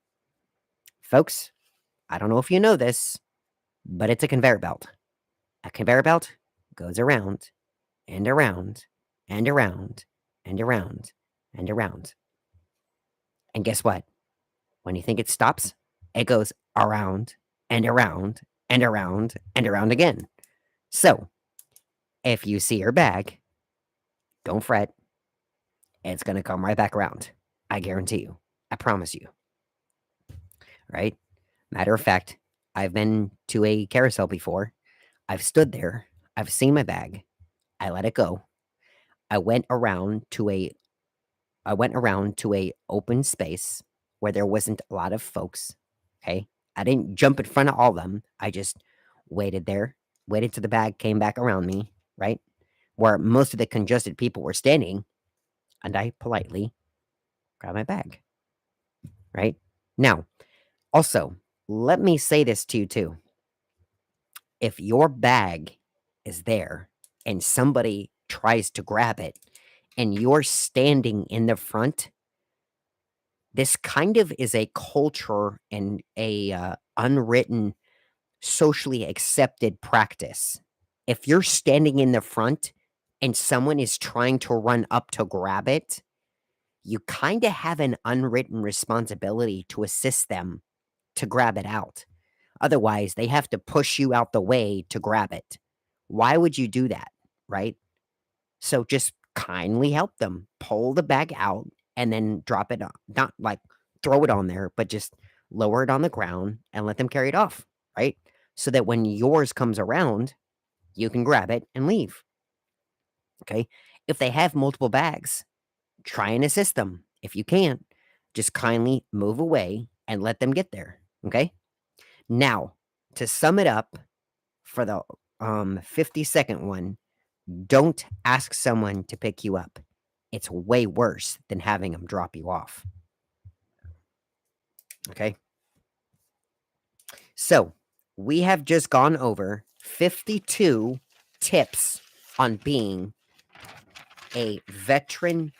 Folks, I don't know if you know this, but it's a conveyor belt. A conveyor belt goes around and around and around and around and around. And guess what? When you think it stops, it goes around and around and around and around again. So, if you see your bag, don't fret. It's going to come right back around. I guarantee you. I promise you. Right? Matter of fact, I've been to a carousel before. I've stood there. I've seen my bag. I let it go. I went around to a I went around to a open space where there wasn't a lot of folks. Okay. I didn't jump in front of all of them. I just waited there, waited till the bag came back around me, right? Where most of the congested people were standing, and I politely grabbed my bag. Right? Now, also, let me say this to you too. If your bag is there and somebody tries to grab it and you're standing in the front, this kind of is a culture and a unwritten, socially accepted practice. If you're standing in the front and someone is trying to run up to grab it, you kind of have an unwritten responsibility to assist them to grab it out. Otherwise, they have to push you out the way to grab it. Why would you do that? Right? So just kindly help them pull the bag out and then drop it on, not like throw it on there, but just lower it on the ground and let them carry it off, right? So that when yours comes around, you can grab it and leave. Okay. If they have multiple bags, try and assist them. If you can't, just kindly move away and let them get there. Okay. Now, to sum it up for the 50-second one, don't ask someone to pick you up. It's way worse than having them drop you off. Okay? So, we have just gone over 52 tips on being a veteran,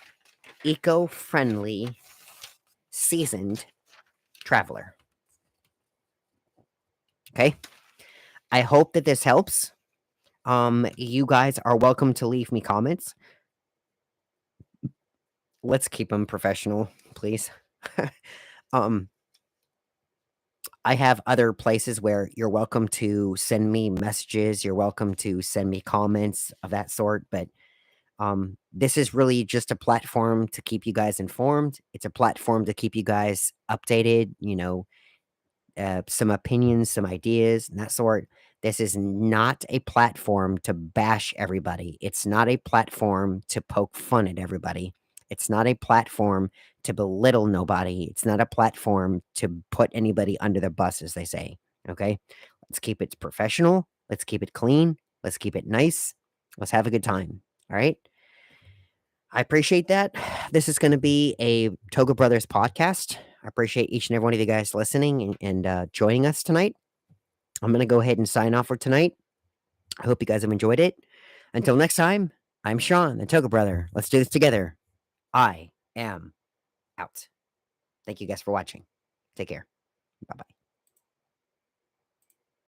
eco friendly, seasoned traveler. Okay. I hope that this helps. You guys are welcome to leave me comments. Let's keep them professional, please. um, I have other places where you're welcome to send me messages. You're welcome to send me comments of that sort. But this is really just a platform to keep you guys informed. It's a platform to keep you guys updated. Some opinions, some ideas, and that sort. This is not a platform to bash everybody. It's not a platform to poke fun at everybody. It's not a platform to belittle nobody. It's not a platform to put anybody under the bus, as they say. Okay. Let's keep it professional. Let's keep it clean. Let's keep it nice. Let's have a good time. All right. I appreciate that. This is going to be a Toga Brothers podcast. I appreciate each and every one of you guys listening and joining us tonight. I'm going to go ahead and sign off for tonight. I hope you guys have enjoyed it. Until next time, I'm Sean, the Toga Brother. Let's do this together. I am out. Thank you guys for watching. Take care. Bye bye.